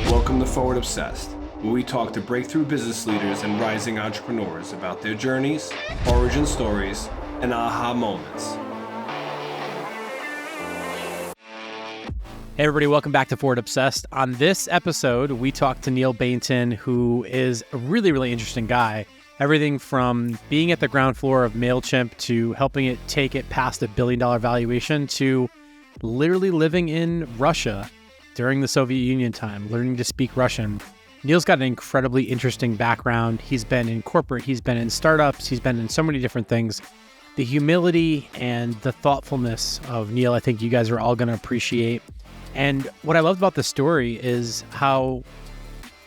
Welcome to Forward Obsessed, where we talk to breakthrough business leaders and rising entrepreneurs about their journeys, origin stories, and aha moments. Hey everybody, welcome back to Forward Obsessed. On this episode, we talk to Neil Bainton, who is a really, really interesting guy. Everything from being at the ground floor of MailChimp to helping it take it past $1 billion valuation to literally living in Russia during the Soviet Union time, learning to speak Russian. Neil's got an incredibly interesting background. He's been in corporate, he's been in startups, he's been in so many different things. The humility and the thoughtfulness of Neil, I think you guys are all going to appreciate. And what I loved about this story is how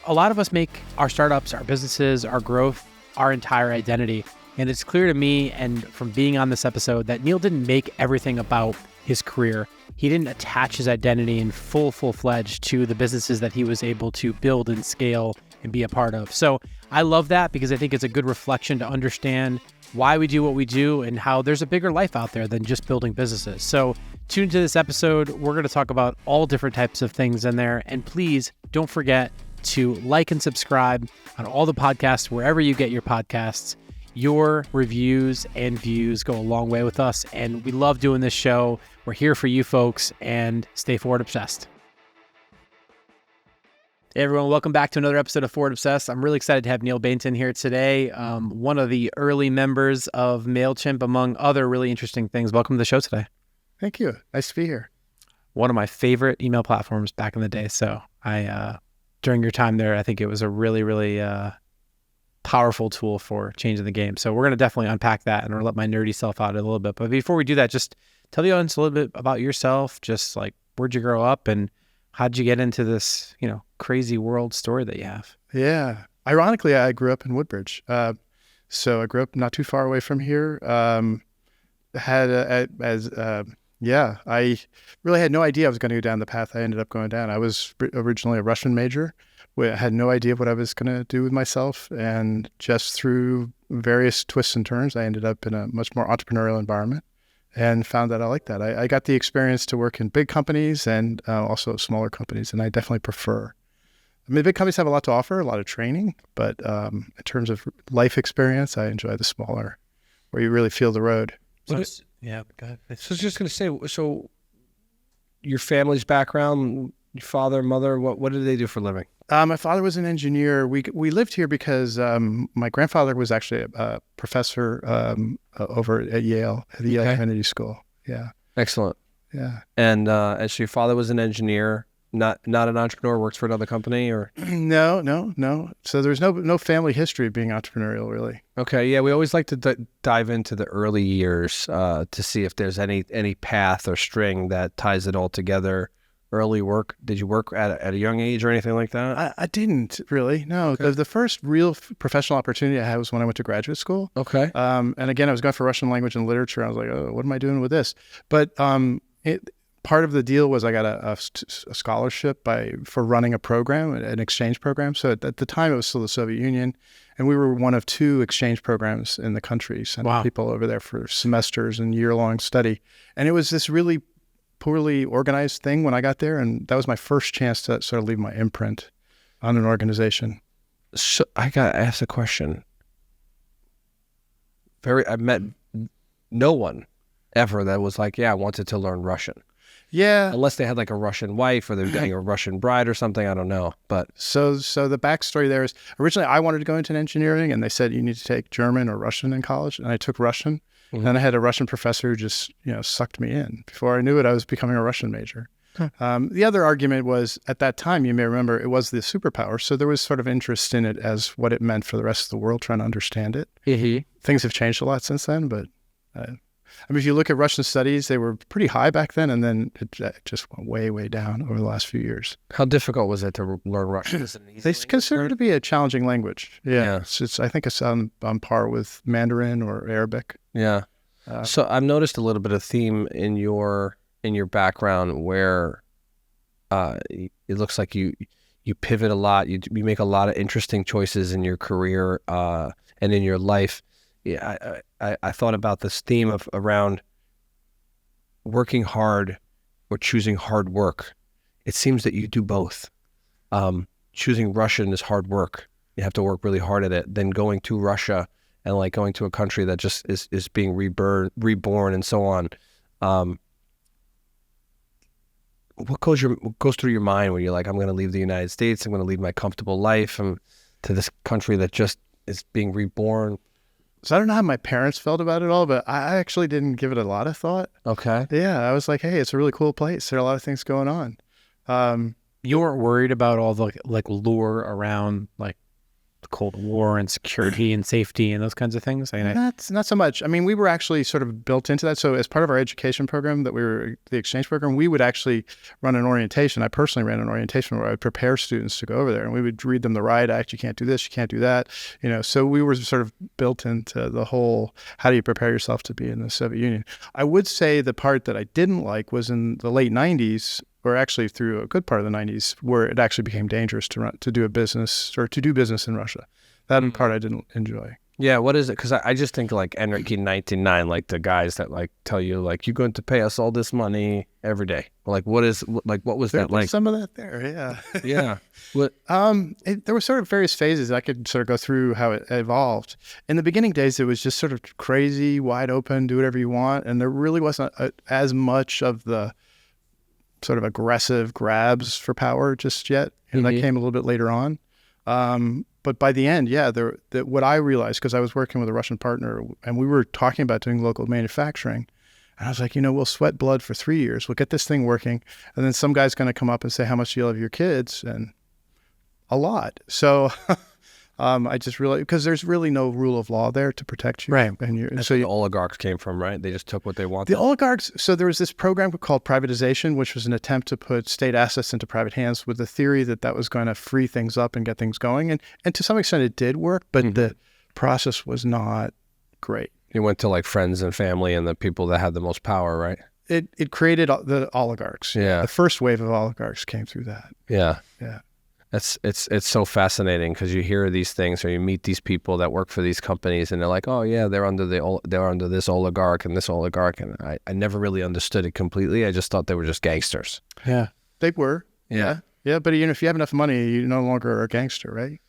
a lot of us make our startups, our businesses, our growth, our entire identity. And it's clear to me, and from being on this episode, that Neil didn't make everything about his career. He didn't attach his identity in full-fledged to the businesses that he was able to build and scale and be a part of. So I love that because I think it's a good reflection to understand why we do what we do and how there's a bigger life out there than just building businesses. So tune into this episode. We're going to talk about all different types of things in there. And please don't forget to like and subscribe on all the podcasts, wherever you get your podcasts. Your reviews and views go a long way with us. And we love doing this show. We're here for you folks, and stay Forward Obsessed. Hey everyone, welcome back to another episode of Forward Obsessed. I'm really excited to have Neil Bainton here today, one of the early members of MailChimp, among other really interesting things. Welcome to the show today. Thank you. Nice to be here. One of my favorite email platforms back in the day. So during your time there, I think it was a really, really powerful tool for changing the game. So we're going to definitely unpack that, and I'll let my nerdy self out a little bit. But before we do that, just tell the audience a little bit about yourself. Just like, where'd you grow up and how'd you get into this, crazy world story that you have? Yeah. Ironically, I grew up in Woodbridge. So I grew up not too far away from here. I really had no idea I was going to go down the path I ended up going down. I was originally a Russian major. I had no idea what I was going to do with myself. And just through various twists and turns, I ended up in a much more entrepreneurial environment and found that I like that. I got the experience to work in big companies and also smaller companies, and I definitely prefer. Big companies have a lot to offer, a lot of training, but in terms of life experience, I enjoy the smaller, where you really feel the road. Go ahead. So I was just going to say, so your family's background, your father, mother, what did they do for a living? My father was an engineer. We lived here because my grandfather was actually a professor over at Yale, at the Yale Kennedy School. Yeah. Excellent. Yeah. And so your father was an engineer, not an entrepreneur, works for another company, or? No. So there's no family history of being entrepreneurial, really. Okay. Yeah. We always like to dive into the early years to see if there's any path or string that ties it all together. Early work. Did you work at a young age or anything like that? I didn't really. No. Okay. The first real professional opportunity I had was when I went to graduate school. Okay. And again, I was going for Russian language and literature. I was like, oh, what am I doing with this? But part of the deal was I got a scholarship for running a program, an exchange program. So at the time, it was still the Soviet Union, and we were one of 2 exchange programs in the country, sending people over there for semesters and year-long study. And it was this really poorly organized thing when I got there, and that was my first chance to sort of leave my imprint on an organization. So I got to ask a question. I met no one ever that was like, yeah, I wanted to learn Russian. Yeah. Unless they had like a Russian wife or they were getting a Russian bride or something, I don't know. But so the backstory there is originally I wanted to go into engineering, and they said you need to take German or Russian in college, and I took Russian. Mm-hmm. Then I had a Russian professor who just, sucked me in. Before I knew it, I was becoming a Russian major. Huh. The other argument was, at that time, you may remember, it was the superpower. So there was sort of interest in it as what it meant for the rest of the world, trying to understand it. Mm-hmm. Things have changed a lot since then, but if you look at Russian studies, they were pretty high back then, and then it just went way, way down over the last few years. How difficult was it to learn Russian? Is it an easy They consider it to be a challenging language. Yeah. I think it's on par with Mandarin or Arabic. Yeah. So I've noticed a little bit of theme in your background where it looks like you pivot a lot. You make a lot of interesting choices in your career and in your life. Yeah, I thought about this theme of around working hard or choosing hard work. It seems that you do both. choosing Russian is hard work. You have to work really hard at it. Then going to Russia and like going to a country that just is being reborn and so on. What goes through your mind when you're like, I'm going to leave the United States, I'm going to leave my comfortable life to this country that just is being reborn? So I don't know how my parents felt about it all, but I actually didn't give it a lot of thought. Okay. Yeah, I was like, hey, it's a really cool place. There are a lot of things going on. You weren't worried about all the like lure around like the Cold War and security and safety and those kinds of things? Not so much. I mean, we were actually sort of built into that. So as part of our education program the exchange program, we would actually run an orientation. I personally ran an orientation where I would prepare students to go over there, and we would read them the Riot Act. You can't do this, you can't do that. So we were sort of built into the whole, how do you prepare yourself to be in the Soviet Union? I would say the part that I didn't like was in the late 90s, or actually through a good part of the 90s, where it actually became dangerous to do business in Russia. That part I didn't enjoy. Yeah, what is it? Because I just think like Enrique 99, like the guys that like tell you like, you're going to pay us all this money every day. Like what was that like? Some of that there, yeah. Yeah. What? There were sort of various phases. I could sort of go through how it evolved. In the beginning days, it was just sort of crazy, wide open, do whatever you want. And there really wasn't as much of the sort of aggressive grabs for power just yet. And that came a little bit later on. But by the end, what I realized, because I was working with a Russian partner and we were talking about doing local manufacturing, and I was like, we'll sweat blood for 3 years. We'll get this thing working. And then some guy's going to come up and say, how much do you love your kids? And a lot. So I just realized, because there's really no rule of law there to protect you. Right. And so the oligarchs came from, right? They just took what they wanted. The oligarchs, so there was this program called privatization, which was an attempt to put state assets into private hands with the theory that was going to free things up and get things going. And to some extent it did work, but the process was not great. You went to like friends and family and the people that had the most power, right? It created the oligarchs. Yeah. The first wave of oligarchs came through that. Yeah. Yeah. It's so fascinating because you hear these things or you meet these people that work for these companies and they're like, oh yeah, they're under this oligarch and this oligarch, and I never really understood it completely. I just thought they were just gangsters. Yeah, they were. Yeah. But if you have enough money, you no longer are a gangster, right?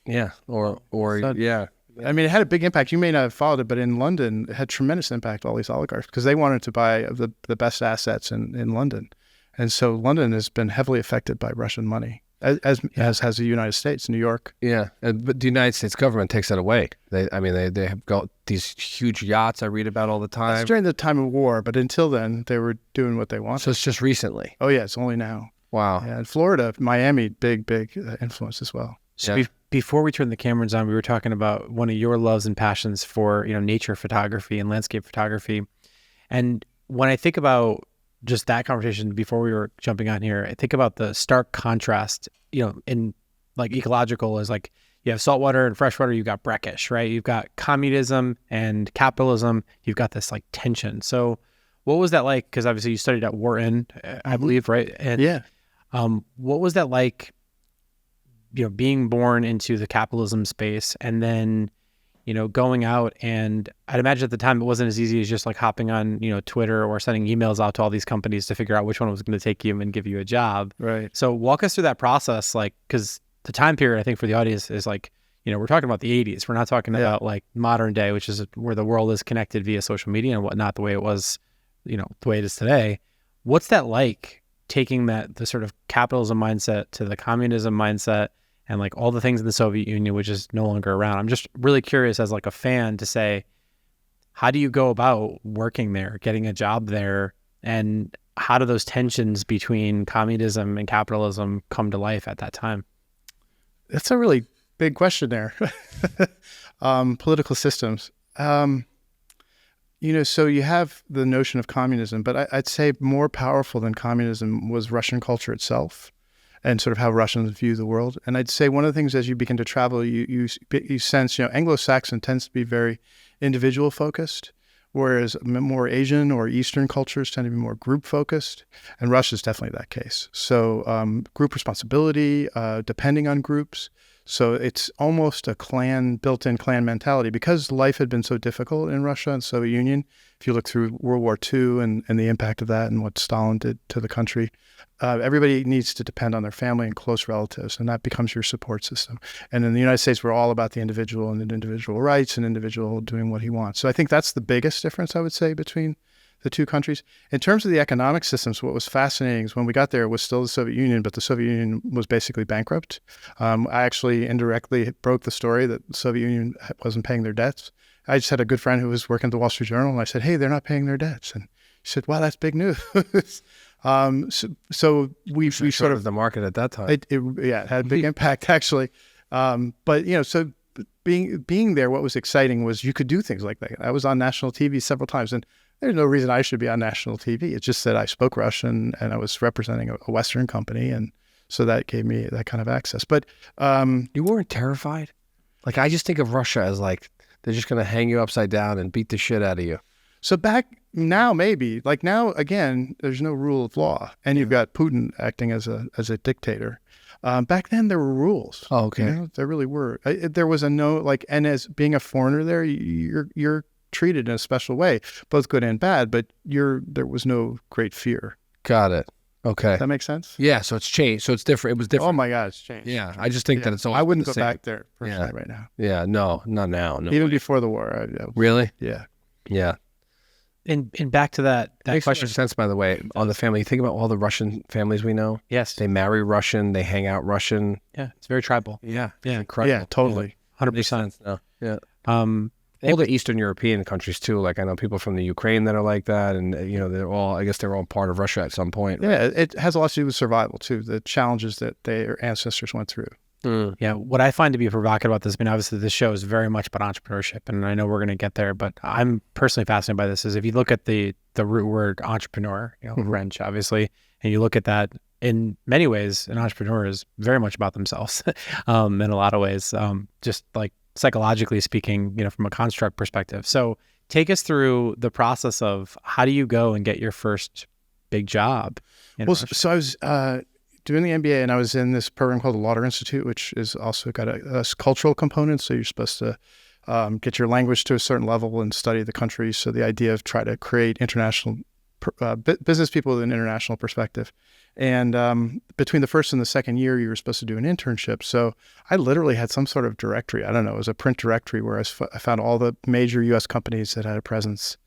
Yeah. Yeah. I mean, it had a big impact. You may not have followed it, but in London, it had tremendous impact, all these oligarchs, because they wanted to buy the best assets in London. And so London has been heavily affected by Russian money, as has the United States, New York. Yeah, but the United States government takes that away. They have got these huge yachts I read about all the time. It's during the time of war, but until then, they were doing what they wanted. So it's just recently? Oh, yeah, it's only now. Wow. Yeah, and Florida, Miami, big influence as well. So before we turned the cameras on, we were talking about one of your loves and passions for nature photography and landscape photography. And when I think about just that conversation before we were jumping on here, I think about the stark contrast, in like ecological is like you have saltwater and freshwater, you've got brackish, right? You've got communism and capitalism, you've got this like tension. So what was that like? Because obviously you studied at Wharton, I believe, right? And yeah. What was that like, being born into the capitalism space and then, going out, and I'd imagine at the time it wasn't as easy as just like hopping on, Twitter or sending emails out to all these companies to figure out which one was going to take you and give you a job. Right. So walk us through that process, like, because the time period, I think for the audience is like, we're talking about the 80s. We're not talking about like modern day, which is where the world is connected via social media and whatnot, the way it was, the way it is today. What's that like, taking the sort of capitalism mindset to the communism mindset and like all the things in the Soviet Union, which is no longer around? I'm just really curious as like a fan to say, how do you go about working there, getting a job there, and how do those tensions between communism and capitalism come to life at that time? That's a really big question there. Political systems. So you have the notion of communism, but I'd say more powerful than communism was Russian culture itself and sort of how Russians view the world. And I'd say one of the things as you begin to travel, you sense, Anglo-Saxon tends to be very individual focused, whereas more Asian or Eastern cultures tend to be more group focused. And Russia is definitely that case. So group responsibility, depending on groups. So it's almost a built-in clan mentality because life had been so difficult in Russia and Soviet Union. If you look through World War II and the impact of that and what Stalin did to the country, everybody needs to depend on their family and close relatives, and that becomes your support system. And in the United States, we're all about the individual and the individual rights and individual doing what he wants. So I think that's the biggest difference, I would say, between the two countries. In terms of the economic systems, what was fascinating is when we got there, it was still the Soviet Union, but the Soviet Union was basically bankrupt. I actually indirectly broke the story that the Soviet Union wasn't paying their debts. I just had a good friend who was working at the Wall Street Journal, and I said, hey, they're not paying their debts. And he said, wow, that's big news. So we sort of the market at that time. It had a big impact, actually. But, so being there, what was exciting was you could do things like that. I was on national TV several times, and there's no reason I should be on national TV. It's just that I spoke Russian and I was representing a Western company. And so that gave me that kind of access. But you weren't terrified? Like, I just think of Russia as like, they're just going to hang you upside down and beat the shit out of you. So back now, maybe. Like now, again, there's no rule of law. And you've got Putin acting as a dictator. Back then, there were rules. Oh, okay. There really were. There was and as being a foreigner there, you're treated in a special way, both good and bad, but there was no great fear. Got it. Okay. Does that make sense? Yeah, so it's changed. So it's different. It was different. Oh my God, it's changed. Yeah, I just think that it's always I wouldn't the go same. back there personally right now. Yeah, no, not now. No Even way. before the war. Really? Yeah. Yeah. And back to that Makes question. sense, by the way, on the family. You think about all the Russian families we know. Yes. They marry Russian. They hang out Russian. Yeah. It's very tribal. Yeah. Yeah. Incredible. Yeah, totally. 100%. No. Yeah. They- All the Eastern European countries too. Like I know people from the Ukraine that are like that, and I guess they're all part of Russia at some point. Right? Yeah, it has a lot to do with survival too. The challenges that their ancestors went through. Yeah, what I find to be provocative about this, obviously this show is very much about entrepreneurship, and I know we're going to get there, but I'm personally fascinated by this, is if you look at the root word entrepreneur, French, obviously, and you look at that, in many ways, an entrepreneur is very much about themselves in a lot of ways, just like psychologically speaking, from a construct perspective. So take us through the process of how do you go and get your first big job? So I was doing the MBA, and I was in this program called the Lauder Institute, which is also got a cultural component. So you're supposed to get your language to a certain level and study the country. So the idea of try to create international business people with an international perspective. And between the first and the second year, you were supposed to do an internship. So I literally had some sort of directory. I don't know. It was a print directory where I found all the major U.S. companies that had a presence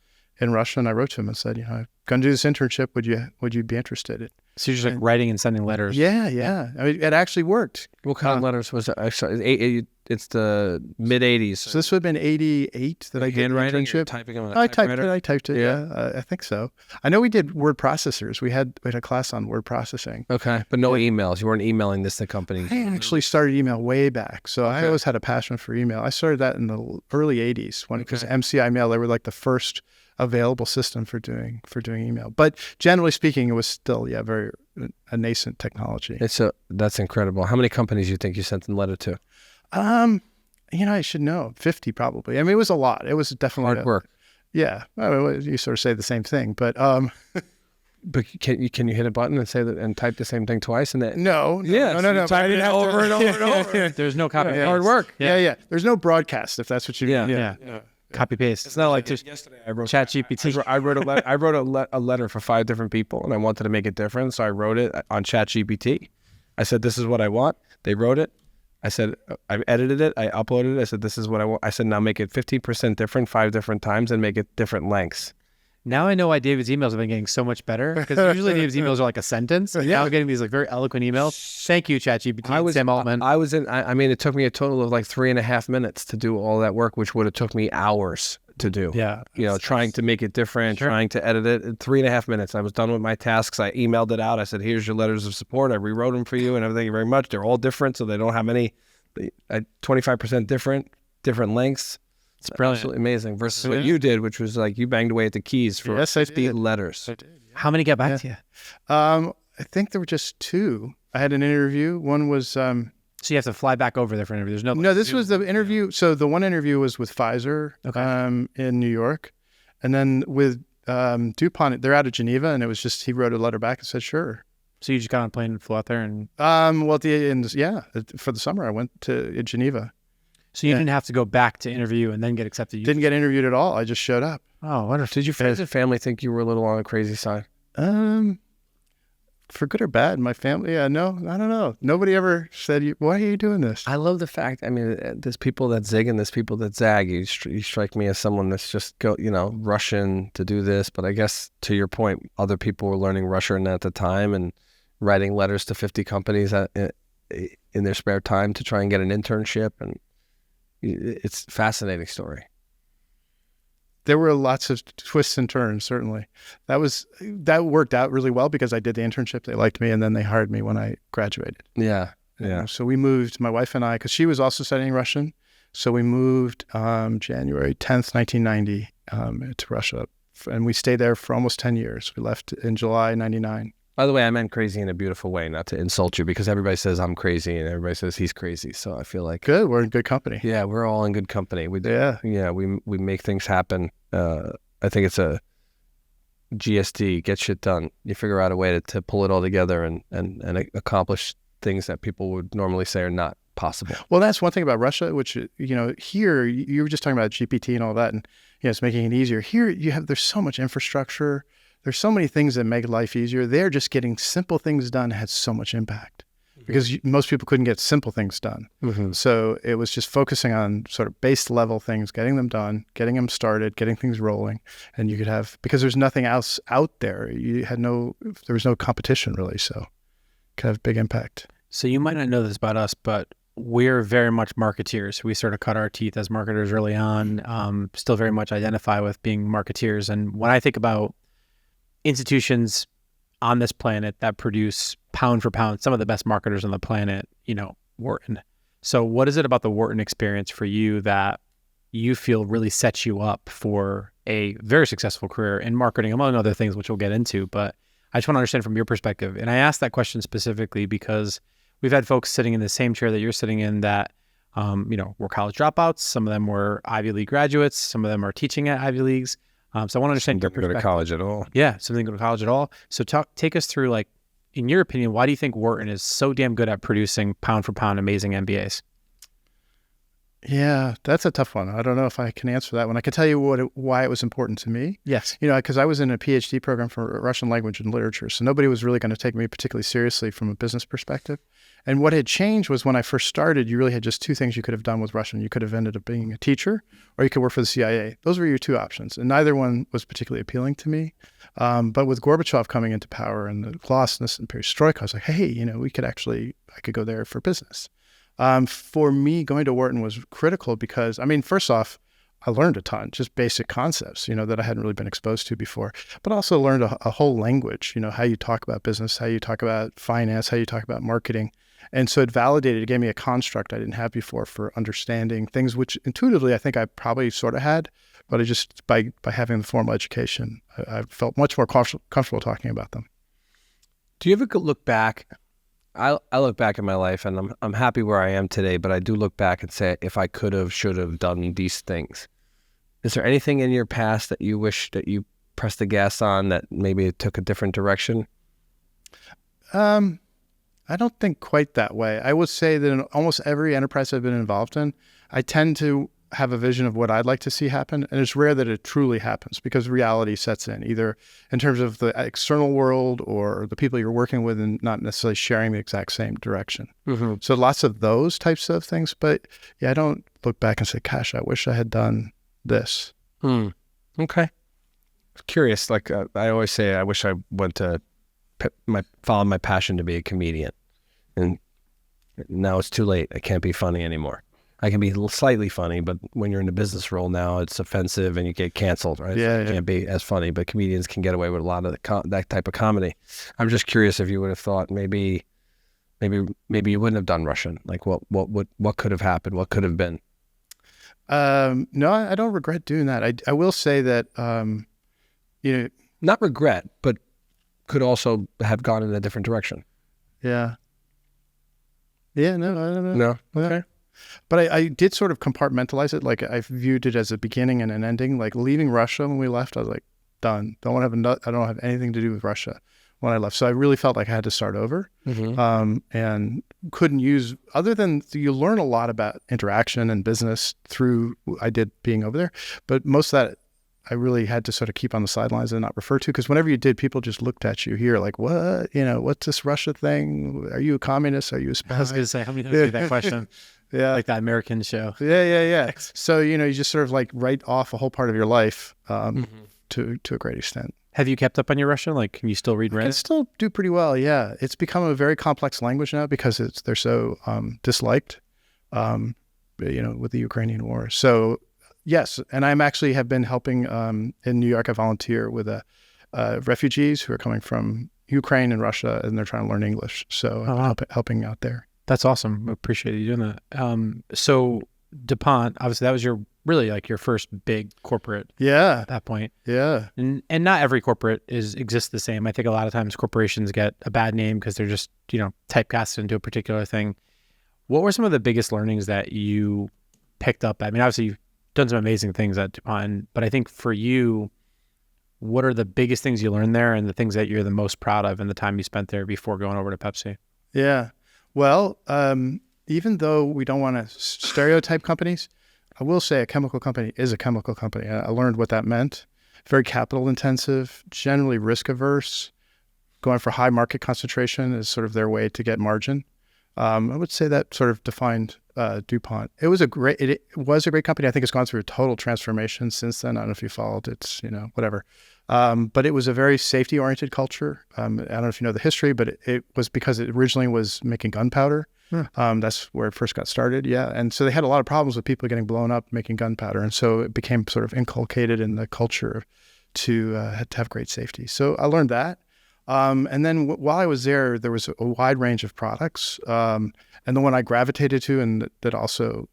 in Russia. And I wrote to them and said, I'm going to do this internship. Would you be interested? So you're just like writing and sending letters. Yeah. I mean, it actually worked. What kind of letters was it? It's the mid 80s. So this would have been 88 that I did the internship. Typing on a I typewriter? typed it. Yeah, I think so. I know we did word processors. We had a class on word processing. Okay, but no emails. You weren't emailing this to companies. I actually started email way back. So I always had a passion for email. I started that in the early 80s when it was MCI Mail. They were like the first available system for doing email. But generally speaking, it was still very a nascent technology. That's incredible. How many companies do you think you sent a letter to? I should know. 50 probably. I mean, it was a lot. It was definitely Hard work. Yeah. You sort of say the same thing, but But can you hit a button and say that and type the same thing twice and then no. Type I didn't it have over to, and over and over. There's no copy. Hard work. Yeah. There's no broadcast if that's what you mean. Yeah. Copy paste. It's not like yesterday I wrote ChatGPT. I wrote a letter for 5 different people, and I wanted to make it different, so I wrote it on ChatGPT. I said, "This is what I want." They wrote it. I said, I edited it. I uploaded it. I said, "This is what I want." I said, "Now make it 15% different 5 different times, and make it different lengths." Now I know why David's emails have been getting so much better, because usually David's emails are like a sentence. And now I'm getting these like very eloquent emails. Thank you, ChatGPT. Sam Altman. It took me a total of like 3.5 minutes to do all that work, which would have took me hours to do. Yeah. Trying to make it different, trying to edit it. In 3.5 minutes, I was done with my tasks. I emailed it out. I said, "Here's your letters of support. I rewrote them for you, and thank you very much. They're all different, so they don't have any 25% different lengths." It's brilliant. Absolutely amazing. Versus what you did, which was like you banged away at the keys for 50 letters. I did. How many get back to you? I think there were just 2. I had an interview. One was So you have to fly back over there for an interview. There's no. This was the interview. So the one interview was with Pfizer in New York, and then with DuPont. They're out of Geneva, and it was just he wrote a letter back and said, "Sure." So you just got on a plane and flew out there, and Well, for the summer I went to Geneva. so you didn't have to go back to interview and then get accepted. You Didn't get interviewed at all. I just showed up. Oh, wonderful. Did your friends and family think you were a little on the crazy side? For good or bad, my family, no, I don't know. Nobody ever said, why are you doing this? I love the fact, I mean, there's people that zig and there's people that zag. You strike me as someone that's just Russian to do this. But I guess to your point, other people were learning Russian at the time and writing letters to 50 companies in their spare time to try and get an internship. And it's a fascinating story. There were lots of twists and turns, certainly. That worked out really well because I did the internship. They liked me, and then they hired me when I graduated. Yeah. So we moved, my wife and I, because she was also studying Russian. So we moved January 10th, 1990 to Russia. And we stayed there for almost 10 years. We left in July 99. By the way, I meant crazy in a beautiful way, not to insult you, because everybody says I'm crazy and everybody says he's crazy. So I feel like good. We're in good company. Yeah, we're all in good company. We make things happen. I think it's a GSD, get shit done. You figure out a way to pull it all together and accomplish things that people would normally say are not possible. Well, that's one thing about Russia, which here you were just talking about GPT and all that, and it's making it easier. Here there's so much infrastructure. There's so many things that make life easier. They're just getting simple things done has so much impact because most people couldn't get simple things done. Mm-hmm. So it was just focusing on sort of base level things, getting them done, getting them started, getting things rolling. And you could have, because there's nothing else out there, there was no competition really. So it could have big impact. So you might not know this about us, but we're very much marketeers. We sort of cut our teeth as marketers early on, still very much identify with being marketeers. And when I think about institutions on this planet that produce pound for pound some of the best marketers on the planet, Wharton. So what is it about the Wharton experience for you that you feel really sets you up for a very successful career in marketing, among other things, which we'll get into? But I just want to understand from your perspective. And I asked that question specifically because we've had folks sitting in the same chair that you're sitting in that, were college dropouts. Some of them were Ivy League graduates. Some of them are teaching at Ivy Leagues. So I want to understand your perspective. Didn't go to college at all. Yeah, some didn't go to college at all. So take us through, in your opinion, why do you think Wharton is so damn good at producing pound for pound amazing MBAs? Yeah, that's a tough one. I don't know if I can answer that one. I can tell you why it was important to me. Yes. Because I was in a PhD program for Russian language and literature, so nobody was really going to take me particularly seriously from a business perspective. And what had changed was when I first started, you really had just two things you could have done with Russian. You could have ended up being a teacher, or you could work for the CIA. Those were your two options, and neither one was particularly appealing to me. But with Gorbachev coming into power and the glasnost and perestroika, I was like, hey, I could go there for business. For me, going to Wharton was critical because, first off, I learned a ton, just basic concepts, that I hadn't really been exposed to before, but also learned a whole language, how you talk about business, how you talk about finance, how you talk about marketing. And so it gave me a construct I didn't have before for understanding things, which intuitively I think I probably sort of had, but I just, by having the formal education, I felt much more comfortable talking about them. Do you ever look back? I look back at my life and I'm happy where I am today, but I do look back and say, if I could have, should have done these things. Is there anything in your past that you wish that you pressed the gas on that maybe it took a different direction? I don't think quite that way. I would say that in almost every enterprise I've been involved in, I tend to have a vision of what I'd like to see happen. And it's rare that it truly happens because reality sets in, either in terms of the external world or the people you're working with and not necessarily sharing the exact same direction. Mm-hmm. So lots of those types of things. But yeah, I don't look back and say, gosh, I wish I had done this. Okay. Curious. I always say, I wish I went to follow my passion to be a comedian. And now it's too late. I can't be funny anymore. I can be slightly funny, but when you're in a business role now, it's offensive and you get canceled, right? Yeah, so you can't be as funny, but comedians can get away with a lot of that type of comedy. I'm just curious if you would have thought maybe you wouldn't have done Russian. What could have happened? What could have been? No, I don't regret doing that. I will say that, not regret, but could also have gone in a different direction. Yeah. Yeah, no, I don't know. No? Okay. But I did sort of compartmentalize it. I viewed it as a beginning and an ending. Leaving Russia when we left, I was like, done. I don't have anything to do with Russia. when I left. So I really felt like I had to start over, and couldn't use, other than you learn a lot about interaction and business through I did being over there. But most of that I really had to sort of keep on the sidelines and not refer to, because whenever you did, people just looked at you here like, what, what's this Russia thing? Are you a communist? Are you a spy? I was going to say, how many times do you get that question? Yeah. Like that American show. Yeah. So, you just sort of like write off a whole part of your life to a great extent. Have you kept up on your Russian? Like, can you still read Reddit? I can still do pretty well, yeah. It's become a very complex language now because they're so disliked, with the Ukrainian war. So, yes, and I'm actually have been helping in New York. I volunteer with refugees who are coming from Ukraine and Russia, and they're trying to learn English. So helping out there. That's awesome. I appreciate you doing that. So DuPont, obviously, that was really like your first big corporate. Yeah. At that point. Yeah. And not every corporate exists the same. I think a lot of times corporations get a bad name because they're just typecasted into a particular thing. What were some of the biggest learnings that you picked up? I mean, obviously, you've done some amazing things at DuPont, but I think for you, what are the biggest things you learned there and the things that you're the most proud of in the time you spent there before going over to Pepsi? Yeah. Well, even though we don't want to stereotype companies, I will say a chemical company is a chemical company. I learned what that meant. Very capital intensive, generally risk averse, going for high market concentration is sort of their way to get margin. I would say that sort of defined DuPont. It was a great company. I think it's gone through a total transformation since then. I don't know if you followed it, whatever. But it was a very safety-oriented culture. I don't know if you know the history, but it was because it originally was making gunpowder. That's where it first got started. Yeah. And so they had a lot of problems with people getting blown up making gunpowder. And so it became sort of inculcated in the culture to have great safety. So I learned that. And then while I was there was a wide range of products. And the one I gravitated to and that also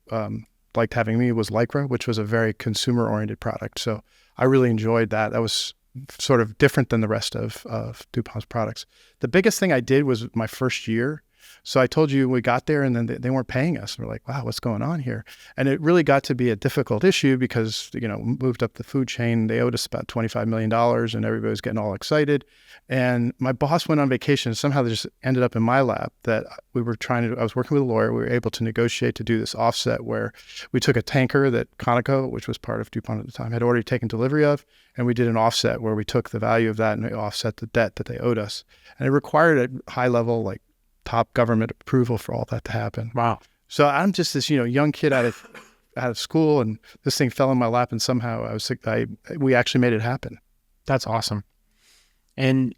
liked having me was Lycra, which was a very consumer-oriented product. So I really enjoyed that. That was sort of different than the rest of DuPont's products. The biggest thing I did was my first year. So I told you we got there and then they weren't paying us. We're like, wow, what's going on here? And it really got to be a difficult issue because, moved up the food chain. They owed us about $25 million and everybody was getting all excited. And my boss went on vacation. Somehow they just ended up in my lap that I was working with a lawyer. We were able to negotiate to do this offset where we took a tanker that Conoco, which was part of DuPont at the time, had already taken delivery of. And we did an offset where we took the value of that and we offset the debt that they owed us. And it required a high level, like, top government approval for all that to happen. Wow. So I'm just this, young kid out of school, and this thing fell in my lap, and somehow we actually made it happen. That's awesome. And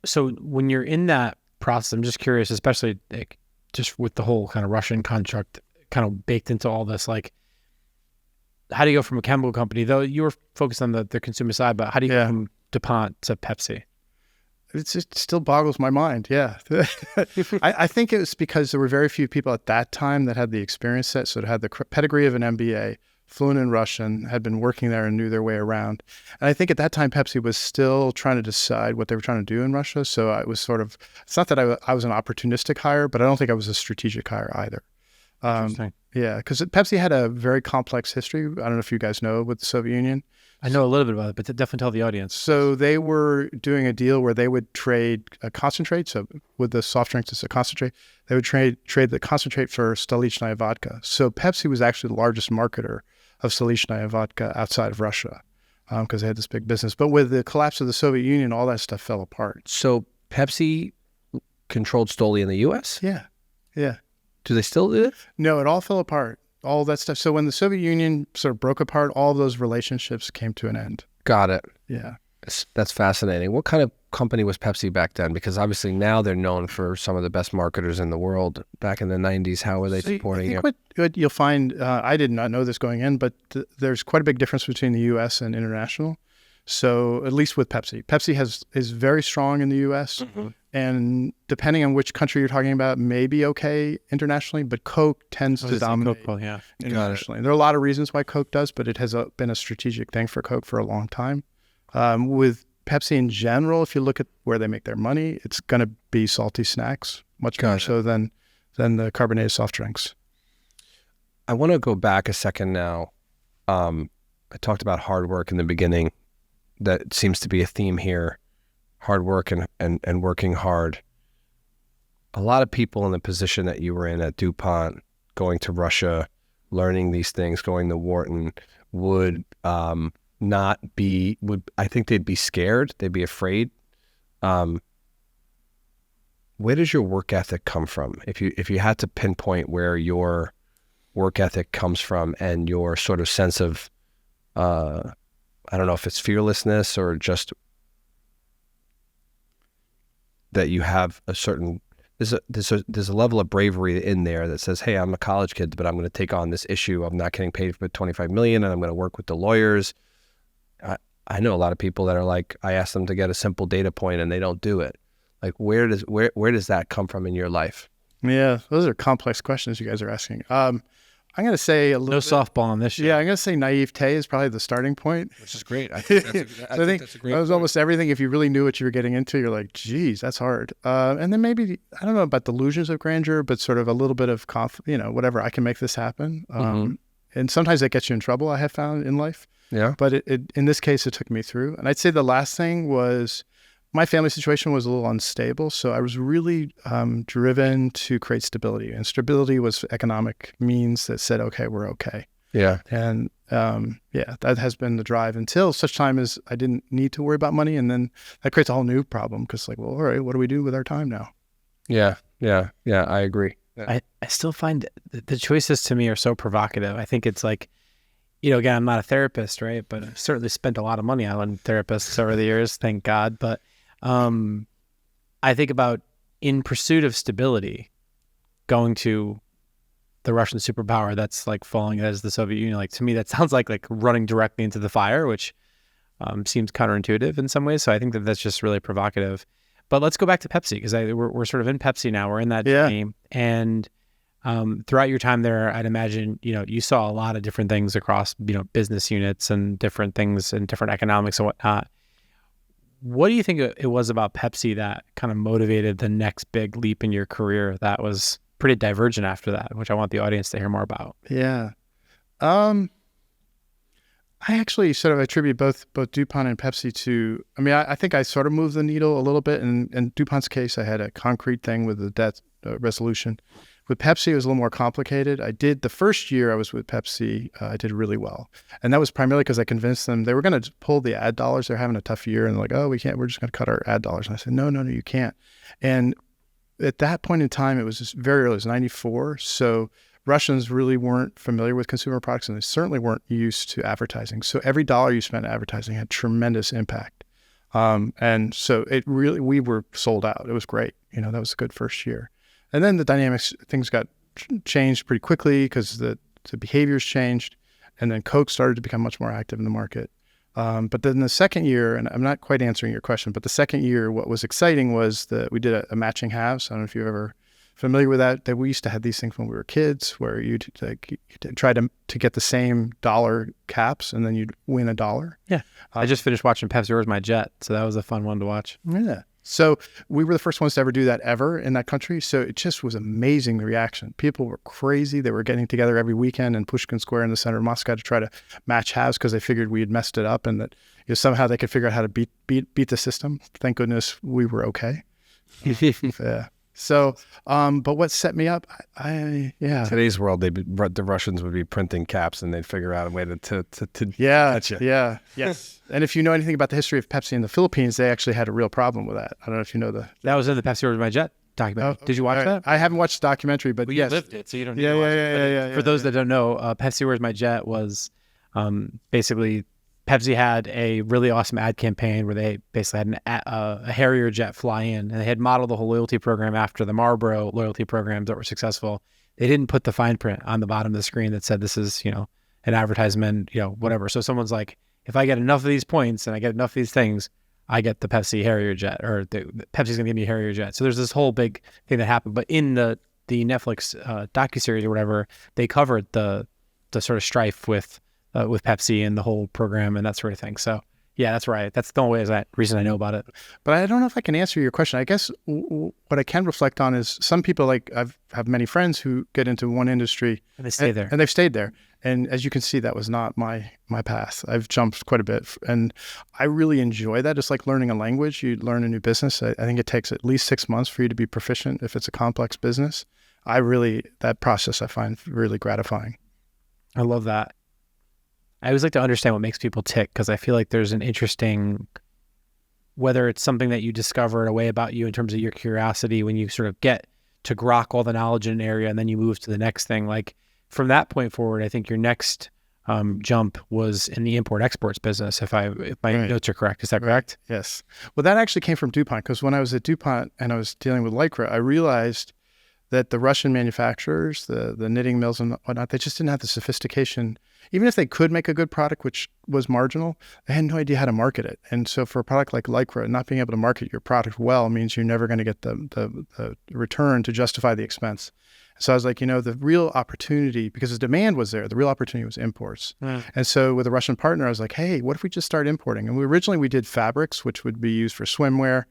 so when you're in that process, I'm just curious, especially like just with the whole kind of Russian construct kind of baked into all this, like, how do you go from a chemical company, though you were focused on the consumer side, but how do you go from DuPont to Pepsi? It still boggles my mind. Yeah. I think it was because there were very few people at that time that had the experience set. So it had the pedigree of an MBA, fluent in Russian, had been working there and knew their way around. And I think at that time, Pepsi was still trying to decide what they were trying to do in Russia. So I was it's not that I was an opportunistic hire, but I don't think I was a strategic hire either. Interesting. Yeah, because Pepsi had a very complex history. I don't know if you guys know with the Soviet Union. I know a little bit about it, but definitely tell the audience. So they were doing a deal where they would trade a concentrate. So with the soft drinks, it's a concentrate. They would trade the concentrate for Stolichnaya vodka. So Pepsi was actually the largest marketer of Stolichnaya vodka outside of Russia because they had this big business. But with the collapse of the Soviet Union, all that stuff fell apart. So Pepsi controlled Stoli in the U.S.? Yeah. Do they still do it? No, it all fell apart. All that stuff. So when the Soviet Union sort of broke apart, all of those relationships came to an end. Got it. Yeah. That's fascinating. What kind of company was Pepsi back then? Because obviously now they're known for some of the best marketers in the world. Back in the 90s, how were they supporting it? What you'll find, I did not know this going in, but there's quite a big difference between the U.S. and international. So at least with Pepsi. Pepsi is very strong in the U.S., and depending on which country you're talking about, may be okay internationally, but Coke tends to dominate internationally. There are a lot of reasons why Coke does, but it has been a strategic thing for Coke for a long time. With Pepsi in general, if you look at where they make their money, it's going to be salty snacks, much more so than the carbonated soft drinks. I want to go back a second now. I talked about hard work in the beginning. That seems to be a theme here. hard work and working hard. A lot of people in the position that you were in at DuPont, going to Russia, learning these things, going to Wharton, would I think they'd be scared, they'd be afraid. Where does your work ethic come from? If you had to pinpoint where your work ethic comes from and your sort of sense of, I don't know if it's fearlessness or just that you have a certain, there's a level of bravery in there that says, hey, I'm a college kid, but I'm going to take on this issue. I'm not getting paid for $25 million and I'm going to work with the lawyers. I know a lot of people that are like, I ask them to get a simple data point and they don't do it. Like, where does that come from in your life? Yeah, those are complex questions you guys are asking. I'm going to say a little No softball on this show. Yeah, I'm going to say naivete is probably the starting point. Which is great. I think that's a great that was point. almost everything. If you really knew what you were getting into, you're like, geez, that's hard. And then maybe, I don't know about delusions of grandeur, but sort of a little bit of whatever, I can make this happen. And sometimes that gets you in trouble, I have found in life. Yeah. But in this case, it took me through. And I'd say the last thing was my family situation was a little unstable. So I was really driven to create stability. And stability was economic means that said, okay, we're okay. Yeah. And that has been the drive until such time as I didn't need to worry about money. And then that creates a whole new problem because like, well, all right, what do we do with our time now? Yeah. I agree. Yeah. I still find the choices to me are so provocative. I think it's like, again, I'm not a therapist, right? But I've certainly spent a lot of money on therapists over the years, thank God. But I think about in pursuit of stability, going to the Russian superpower that's like falling as the Soviet Union. Like to me, that sounds like running directly into the fire, which seems counterintuitive in some ways. So I think that's just really provocative. But let's go back to Pepsi because we're sort of in Pepsi now. We're in that game, and throughout your time there, I'd imagine you saw a lot of different things across business units and different things and different economics and whatnot. What do you think it was about Pepsi that kind of motivated the next big leap in your career that was pretty divergent after that, which I want the audience to hear more about? Yeah. I actually sort of attribute both DuPont and Pepsi to, I think I sort of moved the needle a little bit. In DuPont's case, I had a concrete thing with the debt resolution. With Pepsi, it was a little more complicated. The first year I was with Pepsi, I did really well. And that was primarily because I convinced them they were going to pull the ad dollars. They're having a tough year. And they're like, oh, we can't, we're just going to cut our ad dollars. And I said, no, you can't. And at that point in time, it was just very early, it was 94. So Russians really weren't familiar with consumer products and they certainly weren't used to advertising. So every dollar you spent advertising had tremendous impact. And so we were sold out. It was great. That was a good first year. And then the dynamics, things got changed pretty quickly because the behaviors changed. And then Coke started to become much more active in the market. But then the second year, and I'm not quite answering your question, but the second year, what was exciting was that we did a matching halves. I don't know if you're ever familiar with that we used to have these things when we were kids where you'd try to get the same dollar caps and then you'd win $1. Yeah. I just finished watching Pepsi Where's My Jet. So that was a fun one to watch. Yeah. So we were the first ones to ever do that ever in that country. So it just was amazing, the reaction. People were crazy. They were getting together every weekend in Pushkin Square in the center of Moscow to try to match halves because they figured we had messed it up and that somehow they could figure out how to beat the system. Thank goodness we were okay. Yeah. So, but what set me up, Today's world, the Russians would be printing caps and they'd figure out a way to catch you. Yeah. Yes. And if you know anything about the history of Pepsi in the Philippines, they actually had a real problem with that. I don't know if you know that was in the Pepsi Where's My Jet documentary. Did you watch that? I haven't watched the documentary, but yes. You lived it, so you don't need to watch it. For those that don't know, Pepsi Where's My Jet was basically Pepsi had a really awesome ad campaign where they basically had a Harrier jet fly in, and they had modeled the whole loyalty program after the Marlboro loyalty programs that were successful. They didn't put the fine print on the bottom of the screen that said this is, an advertisement, whatever. So someone's like, if I get enough of these points and I get enough of these things, I get the Pepsi Harrier jet, or Pepsi's gonna give me a Harrier jet. So there's this whole big thing that happened. But in the Netflix docuseries or whatever, they covered the sort of strife with Pepsi and the whole program and that sort of thing. So Yeah, that's right. That's the only reason I know about it. But I don't know if I can answer your question. I guess what I can reflect on is some people, like have many friends who get into one industry And they stay there. and they've stayed there. And as you can see, that was not my path. I've jumped quite a bit, and I really enjoy that. It's like learning a language. You learn a new business. I think it takes at least 6 months for you to be proficient if it's a complex business. That process I find really gratifying. I love that. I always like to understand what makes people tick, because I feel like there's an interesting, whether it's something that you discover a way about you in terms of your curiosity when you sort of get to grok all the knowledge in an area and then you move to the next thing. Like from that point forward, I think your next jump was in the import-exports business, if my Right. notes are correct. Is that correct? Yes. Well, that actually came from DuPont, because when I was at DuPont and I was dealing with Lycra, I realized that the Russian manufacturers, the knitting mills and whatnot, they just didn't have the sophistication. Even if they could make a good product, which was marginal, they had no idea how to market it. And so for a product like Lycra, not being able to market your product well means you're never going to get the return to justify the expense. So I was like, the real opportunity, because the demand was there, the real opportunity was imports. And so with a Russian partner, I was like, hey, what if we just start importing? And originally we did fabrics, which would be used for swimwear.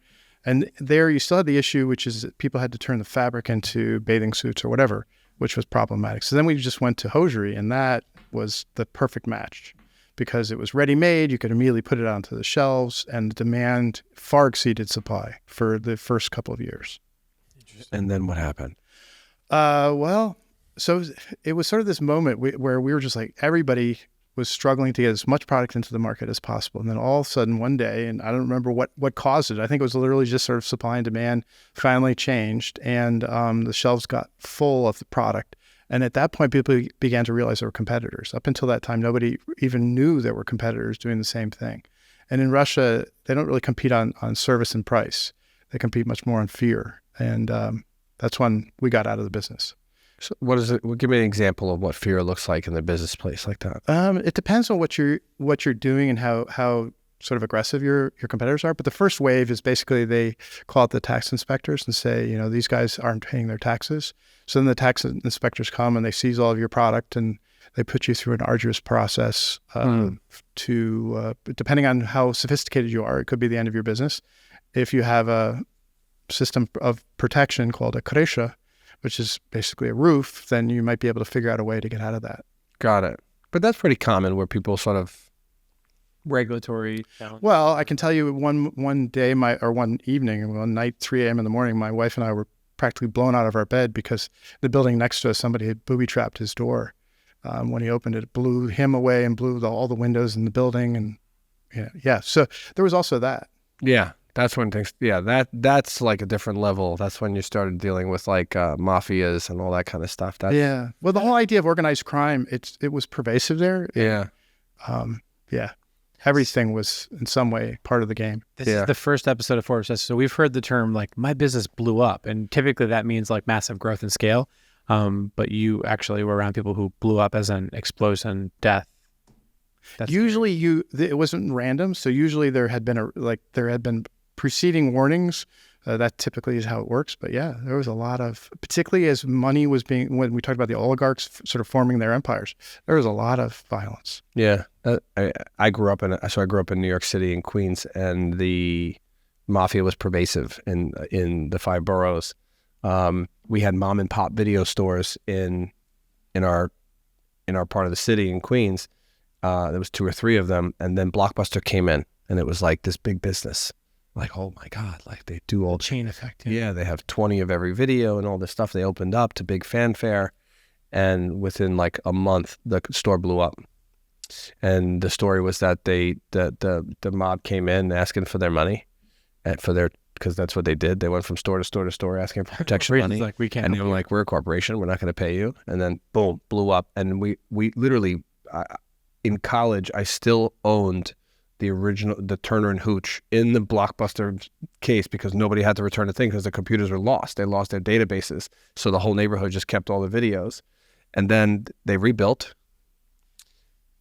And there you still had the issue, which is that people had to turn the fabric into bathing suits or whatever, which was problematic. So then we just went to hosiery, and that was the perfect match because it was ready-made. You could immediately put it onto the shelves, and the demand far exceeded supply for the first couple of years. And then what happened? Well, so it was sort of this moment where we were just like, everybody was struggling to get as much product into the market as possible. And then all of a sudden one day, and I don't remember what caused it. I think it was literally just sort of supply and demand finally changed, and the shelves got full of the product. And at that point, people began to realize there were competitors. Up until that time, nobody even knew there were competitors doing the same thing. And in Russia, they don't really compete on service and price. They compete much more on fear. And that's when we got out of the business. So what is it? Well, give me an example of what fear looks like in the business place like that. It depends on what you're doing and how sort of aggressive your competitors are. But the first wave is basically they call it the tax inspectors and say, these guys aren't paying their taxes. So then the tax inspectors come and they seize all of your product and they put you through an arduous process to, depending on how sophisticated you are, it could be the end of your business. If you have a system of protection called a kresha, which is basically a roof, then you might be able to figure out a way to get out of that. Got it. But that's pretty common where people sort of... Regulatory challenge. Well, I can tell you one day, one evening, one night, 3 a.m. in the morning, my wife and I were practically blown out of our bed because the building next to us, somebody had booby-trapped his door. When he opened it, blew him away and blew all the windows in the building. And yeah. So there was also that. Yeah. That's when things, that's like a different level. That's when you started dealing with like mafias and all that kind of stuff. Yeah. Well, the whole idea of organized crime, it was pervasive there. Yeah. Yeah. Everything was in some way part of the game. This is the first episode of Forbes. So we've heard the term like my business blew up, and typically that means like massive growth and scale. But you actually were around people who blew up as an explosion, death. That's usually it wasn't random. So usually there had been preceding warnings. That typically is how it works. But yeah, there was a lot of, particularly as money was when we talked about the oligarchs sort of forming their empires, there was a lot of violence. Yeah. I grew up in New York City in Queens, and the mafia was pervasive in the 5 boroughs. We had mom and pop video stores in our part of the city in Queens. There was 2 or 3 of them, and then Blockbuster came in, and it was like this big business. Like, oh my God, like they do all chain effect. Yeah, they have 20 of every video and all this stuff. They opened up to big fanfare, and within like a month, the store blew up. And the story was that the mob came in asking for their money, because that's what they did. They went from store to store to store asking for protection money. Like, we can't. And they were like, we're a corporation, we're not going to pay you. And then boom, blew up. And we literally, in college, I still owned the original, the Turner and Hooch in the Blockbuster case, because nobody had to return a thing because the computers were lost. They lost their databases. So the whole neighborhood just kept all the videos. And then they rebuilt,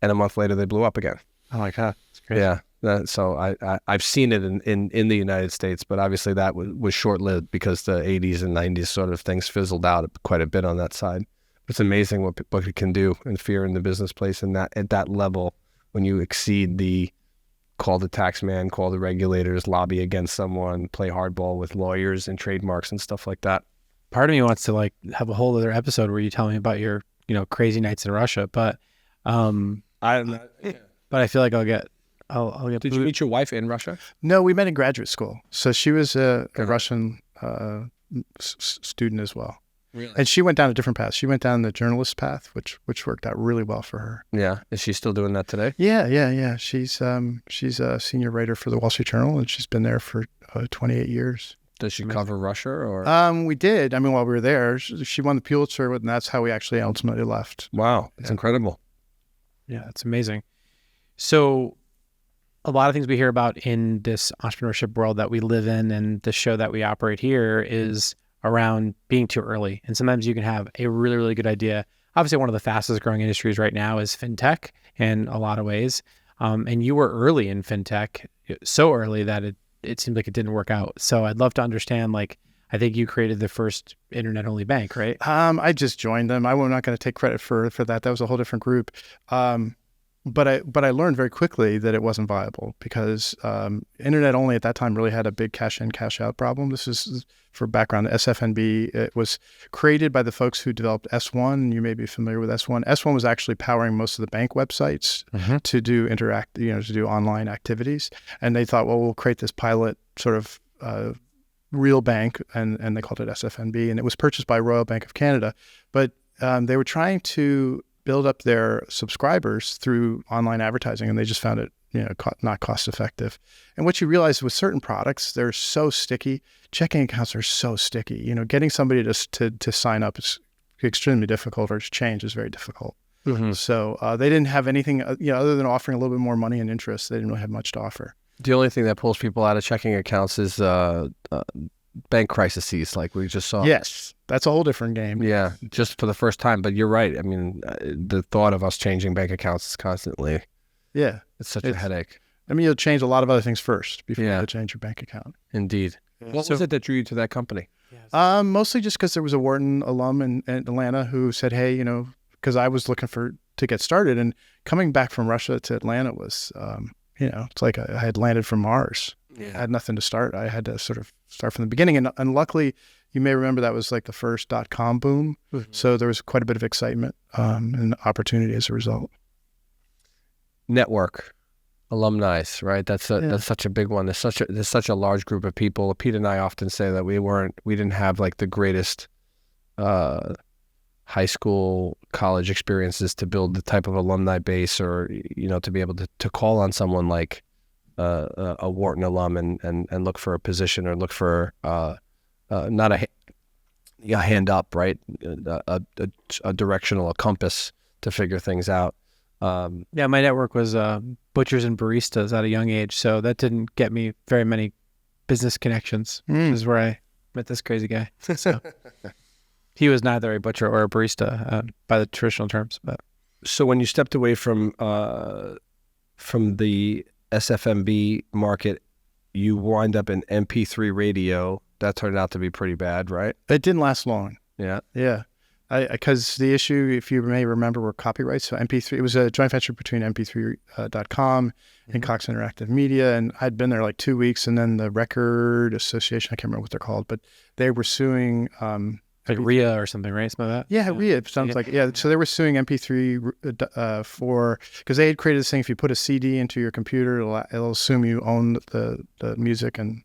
and a month later they blew up again. Oh my God, it's crazy. Yeah. So I've seen it in the United States, but obviously that was short-lived because the 80s and 90s sort of things fizzled out quite a bit on that side. It's amazing what it can do, and fear in the business place, and that at that level, when you exceed the call the tax man, call the regulators, lobby against someone, play hardball with lawyers and trademarks and stuff like that. Part of me wants to like have a whole other episode where you tell me about your, crazy nights in Russia, but but I feel like I'll get. Did you meet your wife in Russia? No, we met in graduate school. So she was a Russian student as well. Really? And she went down a different path. She went down the journalist path, which worked out really well for her. Yeah. Is she still doing that today? Yeah. She's a senior writer for the Wall Street Journal, and she's been there for 28 years. Does she cover Russia or? We did. I mean, while we were there, she won the Pulitzer, and that's how we actually ultimately left. Wow. It's incredible. Yeah, it's amazing. So a lot of things we hear about in this entrepreneurship world that we live in and the show that we operate here is around being too early. And sometimes you can have a really, really good idea. Obviously, one of the fastest growing industries right now is fintech in a lot of ways. And you were early in fintech, so early that it seemed like it didn't work out. So I'd love to understand, like, I think you created the first internet-only bank, right? I just joined them. I'm not going to take credit for that. That was a whole different group. But I learned very quickly that it wasn't viable because internet only at that time really had a big cash in, cash out problem. This is for background. SFNB, it was created by the folks who developed S1. You may be familiar with S1. S1 was actually powering most of the bank websites to do to do online activities. And they thought, well, we'll create this pilot sort of real bank, and they called it SFNB. And it was purchased by Royal Bank of Canada. But they were trying to build up their subscribers through online advertising, and they just found it, not cost effective. And what you realize with certain products, they're so sticky. Checking accounts are so sticky. Getting somebody to sign up is extremely difficult, or to change is very difficult. So they didn't have anything, other than offering a little bit more money and interest. They didn't really have much to offer. The only thing that pulls people out of checking accounts is bank crises, like we just saw. Yes, that's a whole different game. Yeah, just for the first time. But you're right. I mean, the thought of us changing bank accounts is constantly. Yeah, it's such a headache. I mean, you'll change a lot of other things first before you change your bank account. Indeed. What was it that drew you to that company? Mostly just because there was a Wharton alum in Atlanta who said, hey, because I was looking to get started, and coming back from Russia to Atlanta was, it's like I had landed from Mars. Yeah. I had nothing to start. I had to sort of start from the beginning. And luckily, you may remember that was like the first dotcom boom. So there was quite a bit of excitement and opportunity as a result. Network, alumni, right? That's such a big one. There's such a large group of people. Pete and I often say that we didn't have like the greatest high school, college experiences to build the type of alumni base, or to be able to call on someone like a Wharton alum and look for a position, or look for not a hand up, right? A directional, a compass to figure things out. Yeah, my network was butchers and baristas at a young age, so that didn't get me very many business connections. This is where I met this crazy guy. So he was neither a butcher or a barista by the traditional terms. But so when you stepped away from the SFMB market, you wind up in MP3 radio. That turned out to be pretty bad, right? It didn't last long. Yeah. Because the issue, if you may remember, were copyrights. So MP3, it was a joint venture between MP3.com and Cox Interactive Media. And I'd been there like 2 weeks, and then the Record Association, I can't remember what they're called, but they were suing... like RIA or something, right? Some of that? Yeah, RIA. It sounds like, So they were suing MP3 because they had created this thing. If you put a CD into your computer, it'll assume you own the music, and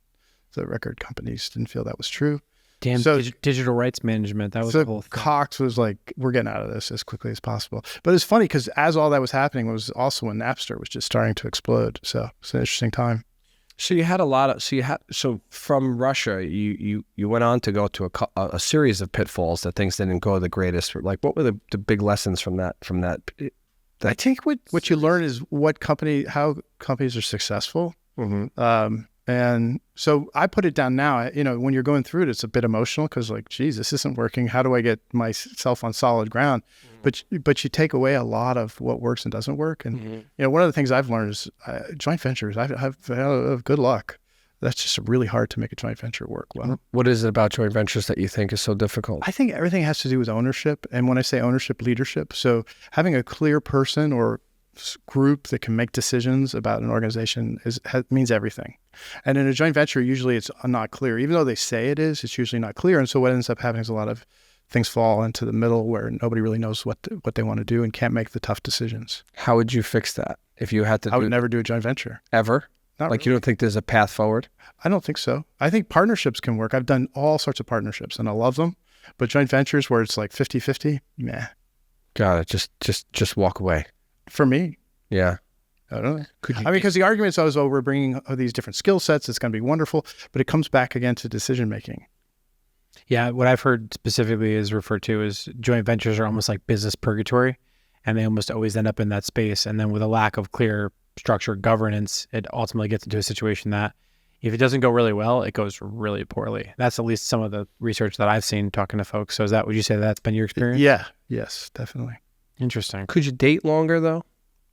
the record companies didn't feel that was true. Damn, so, digital rights management. That was the whole thing. Cox was like, we're getting out of this as quickly as possible. But it's funny because as all that was happening was also when Napster was just starting to explode. So it's an interesting time. So you had a lot of, so from Russia, you went on to go to a series of pitfalls that things didn't go the greatest. Like, what were the big lessons from that? I think what you learn is how companies are successful. And so I put it down now, when you're going through it, it's a bit emotional because like, geez, this isn't working. How do I get myself on solid ground? But you take away a lot of what works and doesn't work. And, one of the things I've learned is joint ventures. I've good luck. That's just really hard to make a joint venture work well. What is it about joint ventures that you think is so difficult? I think everything has to do with ownership. And when I say ownership, leadership. So having a clear person or group that can make decisions about an organization means everything. And in a joint venture, usually it's not clear. Even though they say it is, it's usually not clear. And so what ends up happening is a lot of things fall into the middle where nobody really knows what they want to do and can't make the tough decisions. How would you fix that if you had to? I would never do a joint venture. Ever? Not like really. You don't think there's a path forward? I don't think so. I think partnerships can work. I've done all sorts of partnerships and I love them. But joint ventures where it's like 50-50, meh. Got it. Just walk away. For me. Yeah. I don't know. Because the argument's always, we're bringing these different skill sets. It's going to be wonderful. But it comes back again to decision making. Yeah, what I've heard specifically is referred to as joint ventures are almost like business purgatory, and they almost always end up in that space. And then with a lack of clear structured governance, it ultimately gets into a situation that if it doesn't go really well, it goes really poorly. That's at least some of the research that I've seen talking to folks. So would you say that's been your experience? Yeah. Yes, definitely. Interesting. Could you date longer though?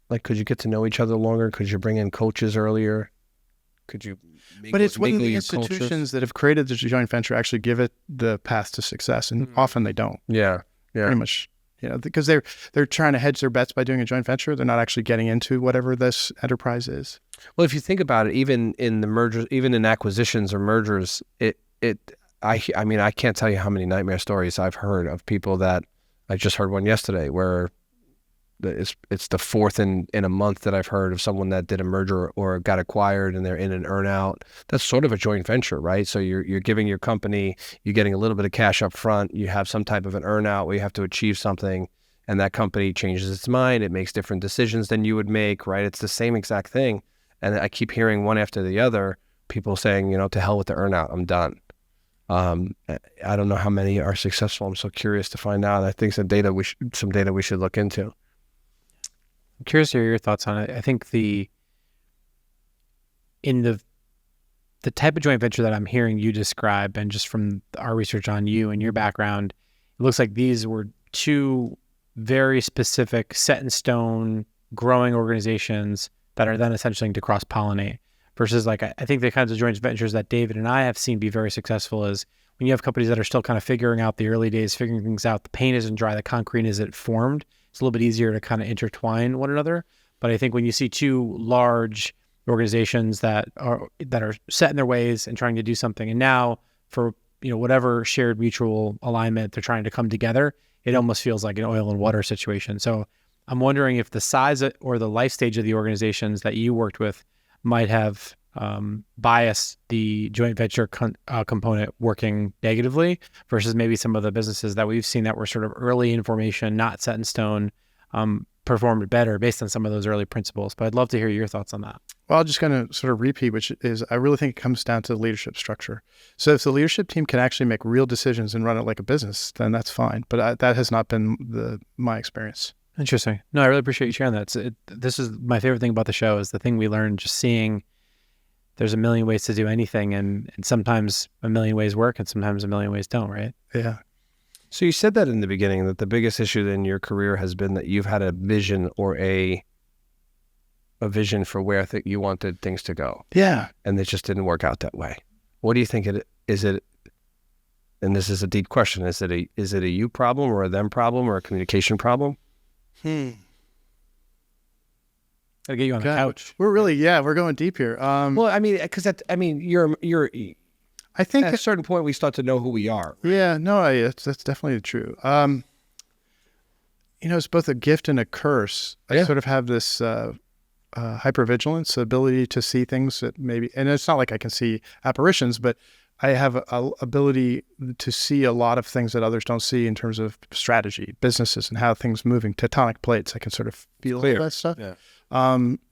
Like, could you get to know each other longer? Could you bring in coaches earlier? Could you? But it's when the institutions that have created the joint venture actually give it the path to success, and often they don't. Yeah. Pretty much, because they're trying to hedge their bets by doing a joint venture. They're not actually getting into whatever this enterprise is. Well, if you think about it, even in the mergers, even in acquisitions or mergers, I can't tell you how many nightmare stories I've heard of people that I just heard one yesterday where it's the fourth in a month that I've heard of someone that did a merger or got acquired and they're in an earnout. That's sort of a joint venture, right? So you're giving your company, you're getting a little bit of cash up front, you have some type of an earnout where you have to achieve something, and that company changes its mind, it makes different decisions than you would make, right? It's the same exact thing. And I keep hearing one after the other, people saying, to hell with the earnout, I'm done. I don't know how many are successful. I'm so curious to find out. I think some data we should look into. I'm curious to hear your thoughts on it. I think the type of joint venture that I'm hearing you describe, and just from our research on you and your background, it looks like these were two very specific, set in stone, growing organizations that are then essentially to cross-pollinate. Versus I think the kinds of joint ventures that David and I have seen be very successful is when you have companies that are still kind of figuring out the early days, figuring things out, the paint isn't dry, the concrete isn't formed. It's a little bit easier to kind of intertwine one another. But I think when you see two large organizations that are set in their ways and trying to do something, and now for whatever shared mutual alignment they're trying to come together, it almost feels like an oil and water situation. So I'm wondering if the size or the life stage of the organizations that you worked with might have biased the joint venture component working negatively versus maybe some of the businesses that we've seen that were sort of early in formation, not set in stone, performed better based on some of those early principles. But I'd love to hear your thoughts on that. Well, I'm just going to sort of repeat, which is I really think it comes down to the leadership structure. So if the leadership team can actually make real decisions and run it like a business, then that's fine. But that has not been my experience. Interesting. No, I really appreciate you sharing that. This is my favorite thing about the show is the thing we learned just seeing there's a million ways to do anything, and sometimes a million ways work and sometimes a million ways don't, right? Yeah. So you said that in the beginning, that the biggest issue in your career has been that you've had a vision or a vision for where you wanted things to go. Yeah. And it just didn't work out that way. What do you think is it, and this is a deep question, is it a you problem or a them problem or a communication problem? I'll get you on the couch. We're going deep here. Well, I mean, because you're. I think at a certain point we start to know who we are. Yeah, no, that's definitely true. It's both a gift and a curse. I sort of have this hypervigilance, ability to see things that maybe, and it's not like I can see apparitions, but I have a ability to see a lot of things that others don't see in terms of strategy, businesses, and how things moving, tectonic plates. I can sort of feel all that stuff. Yeah.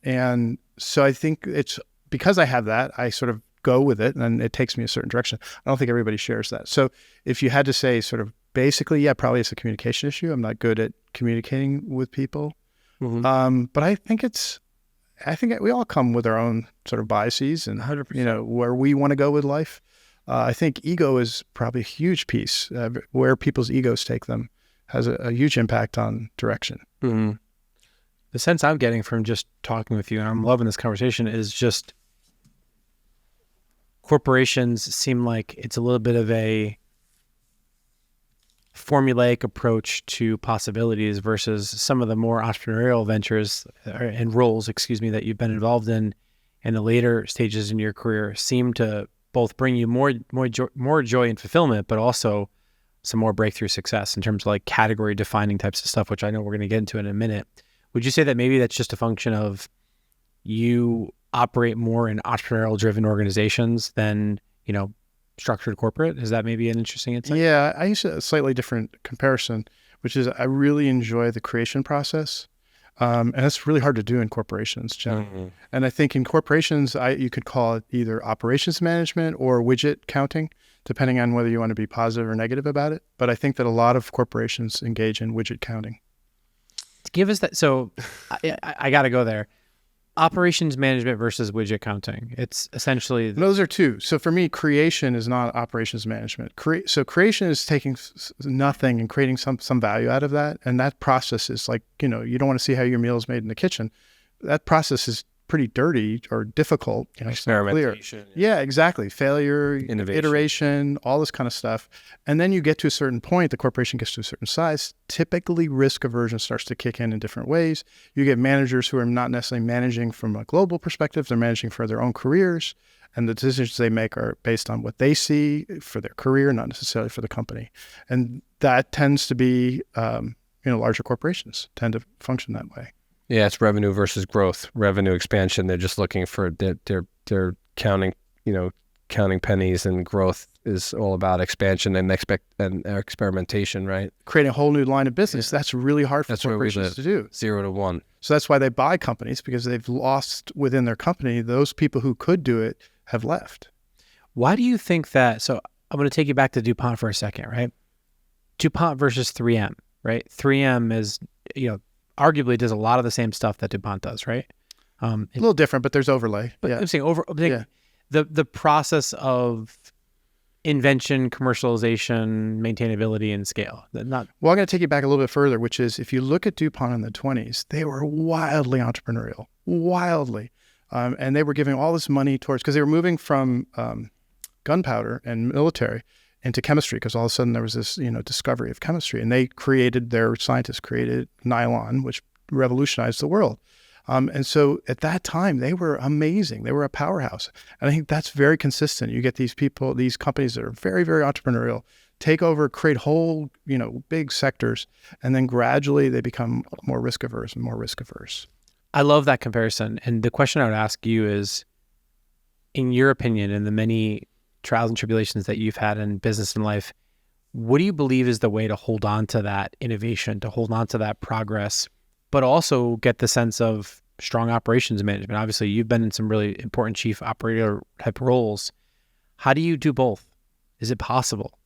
And so I think it's because I have that, I sort of go with it and it takes me a certain direction. I don't think everybody shares that. So if you had to say sort of basically, yeah, probably it's a communication issue. I'm not good at communicating with people. Mm-hmm. But I think we all come with our own sort of biases and, 100%. Where we want to go with life. I think ego is probably a huge piece. Where people's egos take them has a huge impact on direction. Mm-hmm. The sense I'm getting from just talking with you, and I'm loving this conversation, is just corporations seem like it's a little bit of a formulaic approach to possibilities versus some of the more entrepreneurial ventures and roles, that you've been involved in the later stages in your career seem to both bring you more joy and fulfillment, but also some more breakthrough success in terms of like category defining types of stuff, which I know we're going to get into in a minute. Would you say that maybe that's just a function of you operate more in entrepreneurial driven organizations than, structured corporate? Is that maybe an interesting insight? Yeah, I use a slightly different comparison, which is I really enjoy the creation process. And that's really hard to do in corporations, generally. Mm-hmm. And I think in corporations, you could call it either operations management or widget counting, depending on whether you want to be positive or negative about it. But I think that a lot of corporations engage in widget counting. Give us that. So I got to go there. Operations management versus widget counting. It's essentially... Those are two. So for me, creation is not operations management. So creation is taking nothing and creating some value out of that. And that process is like, you don't want to see how your meal is made in the kitchen. That process is pretty dirty or difficult. Experimentation. Yeah, exactly. Failure, innovation, iteration, all this kind of stuff. And then you get to a certain point, the corporation gets to a certain size, typically risk aversion starts to kick in different ways. You get managers who are not necessarily managing from a global perspective, they're managing for their own careers, and the decisions they make are based on what they see for their career, not necessarily for the company. And that tends to be, larger corporations tend to function that way. Yeah, it's revenue versus growth, revenue expansion. They're just looking for they're counting, counting pennies, and growth is all about expansion and experimentation, right? Creating a whole new line of business. Yeah. That's really hard for corporations to do. 0 to 1. So that's why they buy companies, because they've lost within their company. Those people who could do it have left. Why do you think that? So I'm going to take you back to DuPont for a second, right? DuPont versus 3M, right? 3M is, arguably does a lot of the same stuff that DuPont does, right? A little different, but there's overlay. But yeah. I'm saying the process of invention, commercialization, maintainability, and scale. Well, I'm going to take you back a little bit further, which is if you look at DuPont in the 20s, they were wildly entrepreneurial, and they were giving all this money towards, because they were moving from gunpowder and military into chemistry, because all of a sudden there was this, discovery of chemistry, and their scientists created nylon, which revolutionized the world. And so at that time, they were amazing. They were a powerhouse. And I think that's very consistent. You get these people, these companies that are very, very entrepreneurial, take over, create whole, big sectors, and then gradually they become more risk averse and more risk averse. I love that comparison. And the question I would ask you is, in your opinion, in the many trials and tribulations that you've had in business and life, what do you believe is the way to hold on to that innovation, to hold on to that progress, but also get the sense of strong operations management? Obviously, you've been in some really important chief operator type roles. How do you do both? Is it possible?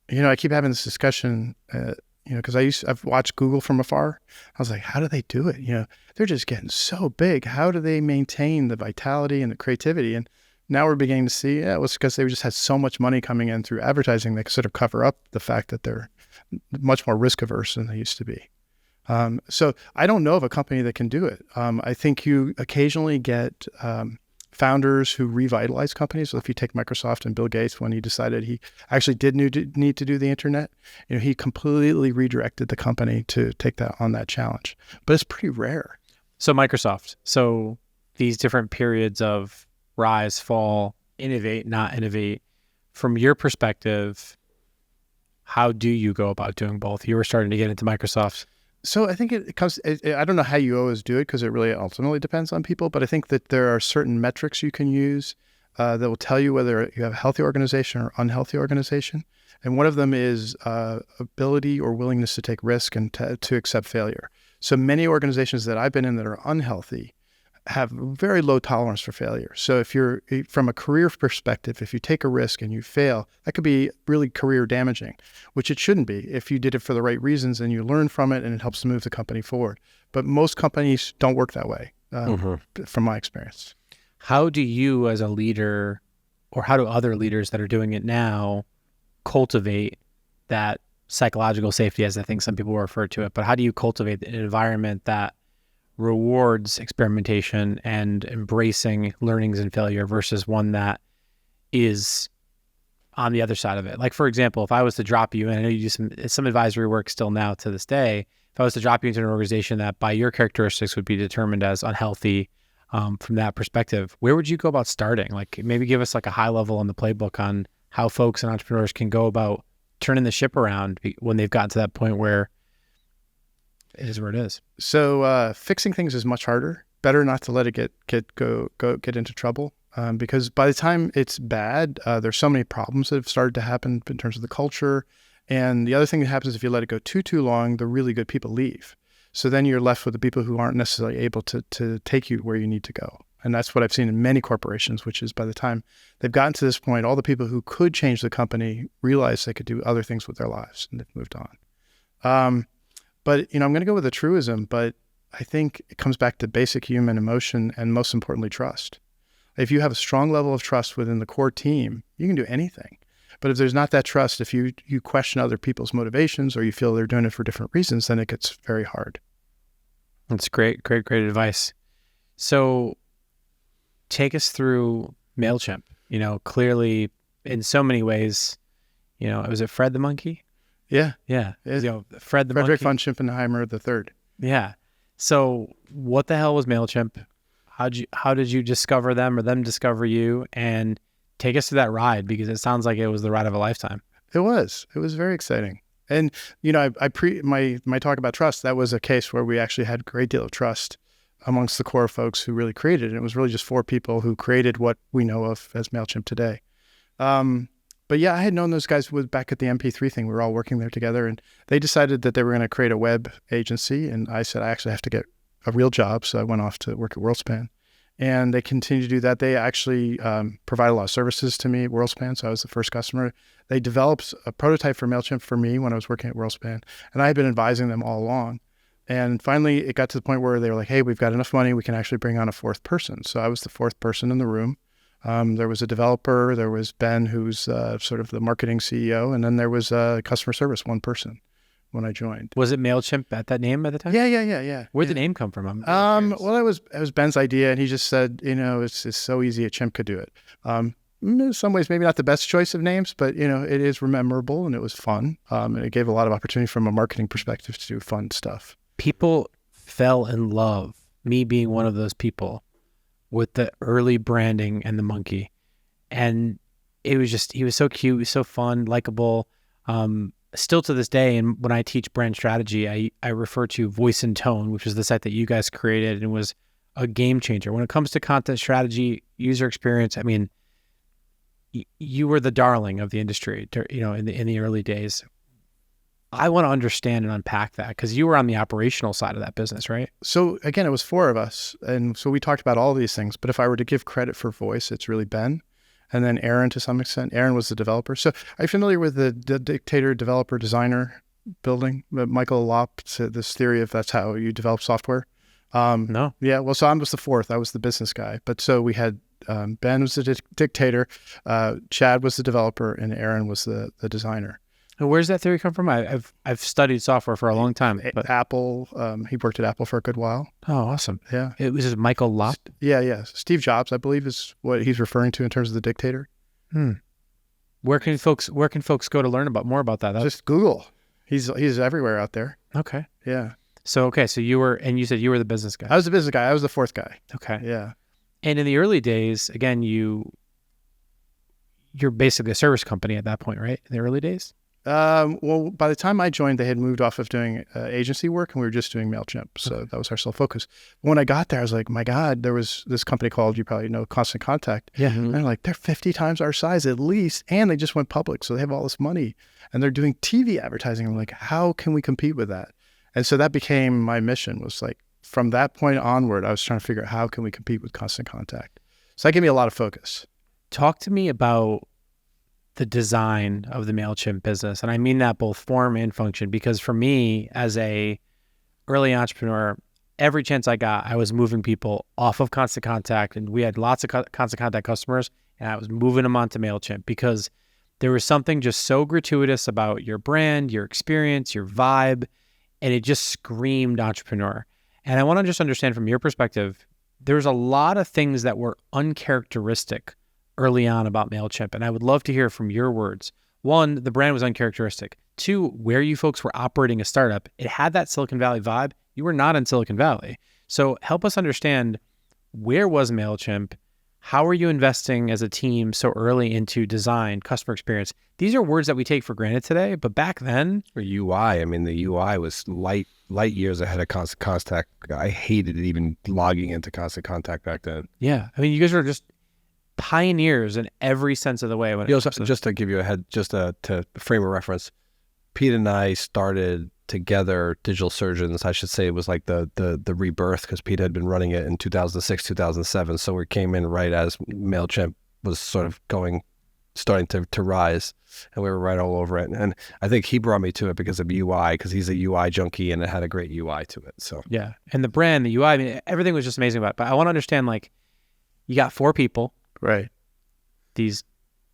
I keep having this discussion, because I've watched Google from afar. I was like, how do they do it? They're just getting so big. How do they maintain the vitality and the creativity? And now we're beginning to see, it was because they just had so much money coming in through advertising. They could sort of cover up the fact that they're much more risk averse than they used to be. So I don't know of a company that can do it. I think you occasionally get founders who revitalize companies. So if you take Microsoft and Bill Gates, when he decided he actually did need to do the internet, he completely redirected the company to take on that challenge. But it's pretty rare. So Microsoft. So these different periods of rise, fall, innovate, not innovate. From your perspective, how do you go about doing both? You were starting to get into Microsoft. So I think it comes, I don't know how you always do it, because it really ultimately depends on people, but I think that there are certain metrics you can use that will tell you whether you have a healthy organization or unhealthy organization. And one of them is ability or willingness to take risk and to accept failure. So many organizations that I've been in that are unhealthy have very low tolerance for failure. So if you're, from a career perspective, if you take a risk and you fail, that could be really career damaging, which it shouldn't be if you did it for the right reasons and you learn from it and it helps move the company forward. But most companies don't work that way, from my experience. How do you as a leader, or how do other leaders that are doing it now, cultivate that psychological safety, as I think some people refer to it, but how do you cultivate an environment that rewards experimentation and embracing learnings and failure versus one that is on the other side of it. Like, for example, if I was to drop you, and I know you do some advisory work still now to this day, if I was to drop you into an organization that by your characteristics would be determined as unhealthy from that perspective, where would you go about starting? Like, maybe give us like a high level on the playbook on how folks and entrepreneurs can go about turning the ship around when they've gotten to that point where it is where it is. So fixing things is much harder. Better not to let it get into trouble. Because by the time it's bad, there's so many problems that have started to happen in terms of the culture. And the other thing that happens is if you let it go too long, the really good people leave. So then you're left with the people who aren't necessarily able to take you where you need to go. And that's what I've seen in many corporations, which is by the time they've gotten to this point, all the people who could change the company realized they could do other things with their lives and they've moved on. But, I'm going to go with a truism, but I think it comes back to basic human emotion and most importantly, trust. If you have a strong level of trust within the core team, you can do anything. But if there's not that trust, if you question other people's motivations or you feel they're doing it for different reasons, then it gets very hard. That's great advice. So take us through MailChimp. Clearly in so many ways, was it Fred the monkey? Yeah. Yeah. Fred the Frederick monkey. von Schimpenheimer III. Yeah. So what the hell was MailChimp? How did you discover them or them discover you? And take us through that ride, because it sounds like it was the ride of a lifetime. It was very exciting. And, my talk about trust, that was a case where we actually had a great deal of trust amongst the core folks who really created it. It was really just 4 people who created what we know of as MailChimp today. But yeah, I had known those guys back at the MP3 thing. We were all working there together, and they decided that they were going to create a web agency. And I said, I actually have to get a real job. So I went off to work at WorldSpan, and they continued to do that. They actually provide a lot of services to me at WorldSpan. So I was the first customer. They developed a prototype for MailChimp for me when I was working at WorldSpan, and I had been advising them all along. And finally, it got to the point where they were like, hey, we've got enough money. We can actually bring on a 4th person. So I was the 4th person in the room. There was a developer. There was Ben, who's sort of the marketing CEO. And then there was customer service, 1 person when I joined. Was it MailChimp at that name at the time? Yeah. Where'd the name come from? Well, it was Ben's idea. And he just said, it's so easy. A chimp could do it. In some ways, maybe not the best choice of names, but, it is memorable and it was fun. And it gave a lot of opportunity from a marketing perspective to do fun stuff. People fell in love, me being one of those people, with the early branding and the monkey. And it was just, he was so cute, he was so fun, likable. Still to this day, and when I teach brand strategy, I refer to Voice and Tone, which is the site that you guys created and was a game changer. When it comes to content strategy, user experience, I mean, you were the darling of the industry, in the early days. I want to understand and unpack that, because you were on the operational side of that business, right? So again, it was 4 of us. And so we talked about all these things. But if I were to give credit for voice, it's really Ben. And then Aaron to some extent. Aaron was the developer. So are you familiar with the dictator, developer, designer building? Michael Lopp's this theory of that's how you develop software. No. Yeah. Well, so I was the 4th. I was the business guy. But so we had Ben was the dictator, Chad was the developer, and Aaron was the designer. And where's that theory come from? I've studied software for a long time. But... Apple. He worked at Apple for a good while. Oh, awesome. Yeah. It was just Michael Lopp? Yeah. Steve Jobs, I believe, is what he's referring to in terms of the dictator. Where can folks go to learn more about that? Just Google. He's everywhere out there. Okay. Yeah. So you said you were the business guy. I was the business guy. I was the 4th guy. Okay. Yeah. And in the early days, again, you're basically a service company at that point, right? In the early days? Well, by the time I joined, they had moved off of doing agency work, and we were just doing MailChimp. So that was our sole focus. When I got there, I was like, my God, there was this company called, you probably know, Constant Contact. Yeah. And they're like, they're 50 times our size at least. And they just went public. So they have all this money and they're doing TV advertising. I'm like, how can we compete with that? And so that became my mission, was like, from that point onward, I was trying to figure out how can we compete with Constant Contact. So that gave me a lot of focus. Talk to me about the design of the MailChimp business. And I mean that both form and function, because for me as a early entrepreneur, every chance I got, I was moving people off of Constant Contact, and we had lots of Constant Contact customers, and I was moving them onto MailChimp because there was something just so gratuitous about your brand, your experience, your vibe, and it just screamed entrepreneur. And I want to just understand from your perspective, there's a lot of things that were uncharacteristic early on about MailChimp, and I would love to hear from your words. One, the brand was uncharacteristic. Two, where you folks were operating a startup, it had that Silicon Valley vibe. You were not in Silicon Valley. So help us understand, where was MailChimp? How are you investing as a team so early into design, customer experience? These are words that we take for granted today, but back then... Or UI. I mean, the UI was light years ahead of Constant Contact. I hated even logging into Constant Contact back then. Yeah. I mean, you guys were just pioneers in every sense of the way. Just to give you to frame a reference, Pete and I started together Digital Surgeons. I should say it was like the rebirth, because Pete had been running it in 2006, 2007. So we came in right as MailChimp was sort of starting to rise, and we were right all over it. And I think he brought me to it because of UI, because he's a UI junkie and it had a great UI to it. So yeah. And the brand, the UI, I mean, everything was just amazing about it. But I want to understand, like, you got 4 people. Right. These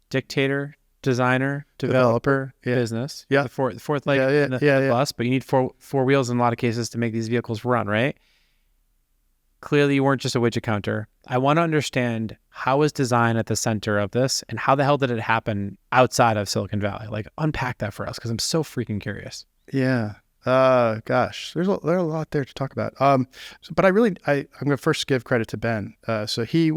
dictator, designer, developer, business. Yeah. The fourth leg in the bus, but you need four wheels in a lot of cases to make these vehicles run, right? Clearly, you weren't just a widget counter. I want to understand, how is design at the center of this, and how the hell did it happen outside of Silicon Valley? Like, unpack that for us, because I'm so freaking curious. Yeah. Gosh, there's a lot there to talk about. But I'm going to first give credit to Ben. So he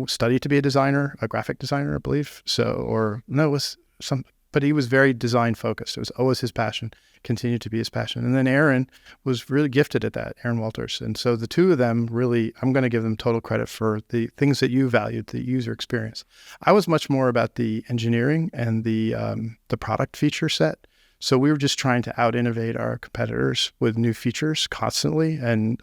studied to be a designer, a graphic designer, I believe. But he was very design focused. It was always his passion, continued to be his passion. And then Aaron was really gifted at that, Aaron Walters. And so the two of them really, I'm going to give them total credit for the things that you valued, the user experience. I was much more about the engineering and the product feature set. So we were just trying to out-innovate our competitors with new features constantly and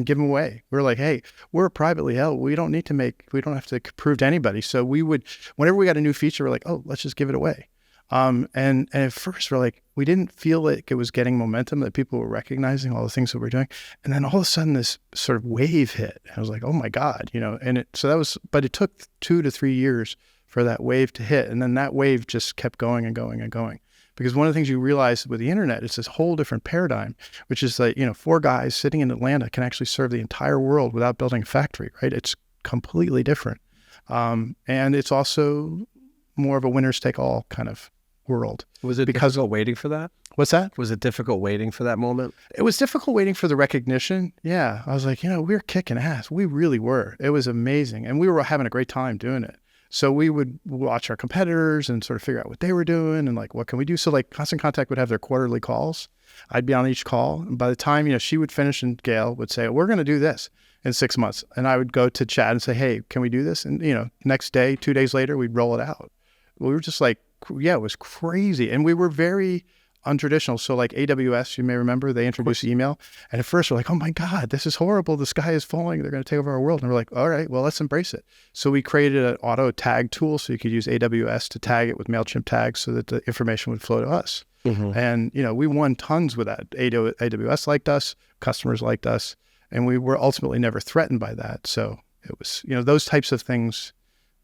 give them away. We were like, hey, we're privately held. We don't have to prove to anybody. So we would, whenever we got a new feature, we're like, oh, let's just give it away. And at first we're like, we didn't feel like it was getting momentum, that people were recognizing all the things that we're doing. And then all of a sudden this sort of wave hit. I was like, oh my God, but it took 2 to 3 years for that wave to hit. And then that wave just kept going and going and going. Because one of the things you realize with the internet is this whole different paradigm, which is like, 4 guys sitting in Atlanta can actually serve the entire world without building a factory, right? It's completely different. And it's also more of a winners take all kind of world. Was it difficult waiting for that? What's that? Was it difficult waiting for that moment? It was difficult waiting for the recognition. Yeah. I was like, we're kicking ass. We really were. It was amazing. And we were having a great time doing it. So we would watch our competitors and sort of figure out what they were doing and like, what can we do? So like Constant Contact would have their quarterly calls. I'd be on each call. And by the time, she would finish and Gail would say, we're going to do this in 6 months. And I would go to Chad and say, hey, can we do this? And, next day, 2 days later, we'd roll it out. We were just like, it was crazy. And we were very untraditional. So like AWS, you may remember, they introduced email. And at first we're like, oh my God, this is horrible. The sky is falling. They're going to take over our world. And we're like, all right, well, let's embrace it. So we created an auto tag tool so you could use AWS to tag it with MailChimp tags so that the information would flow to us. Mm-hmm. And, we won tons with that. AWS liked us, customers liked us, and we were ultimately never threatened by that. So it was, those types of things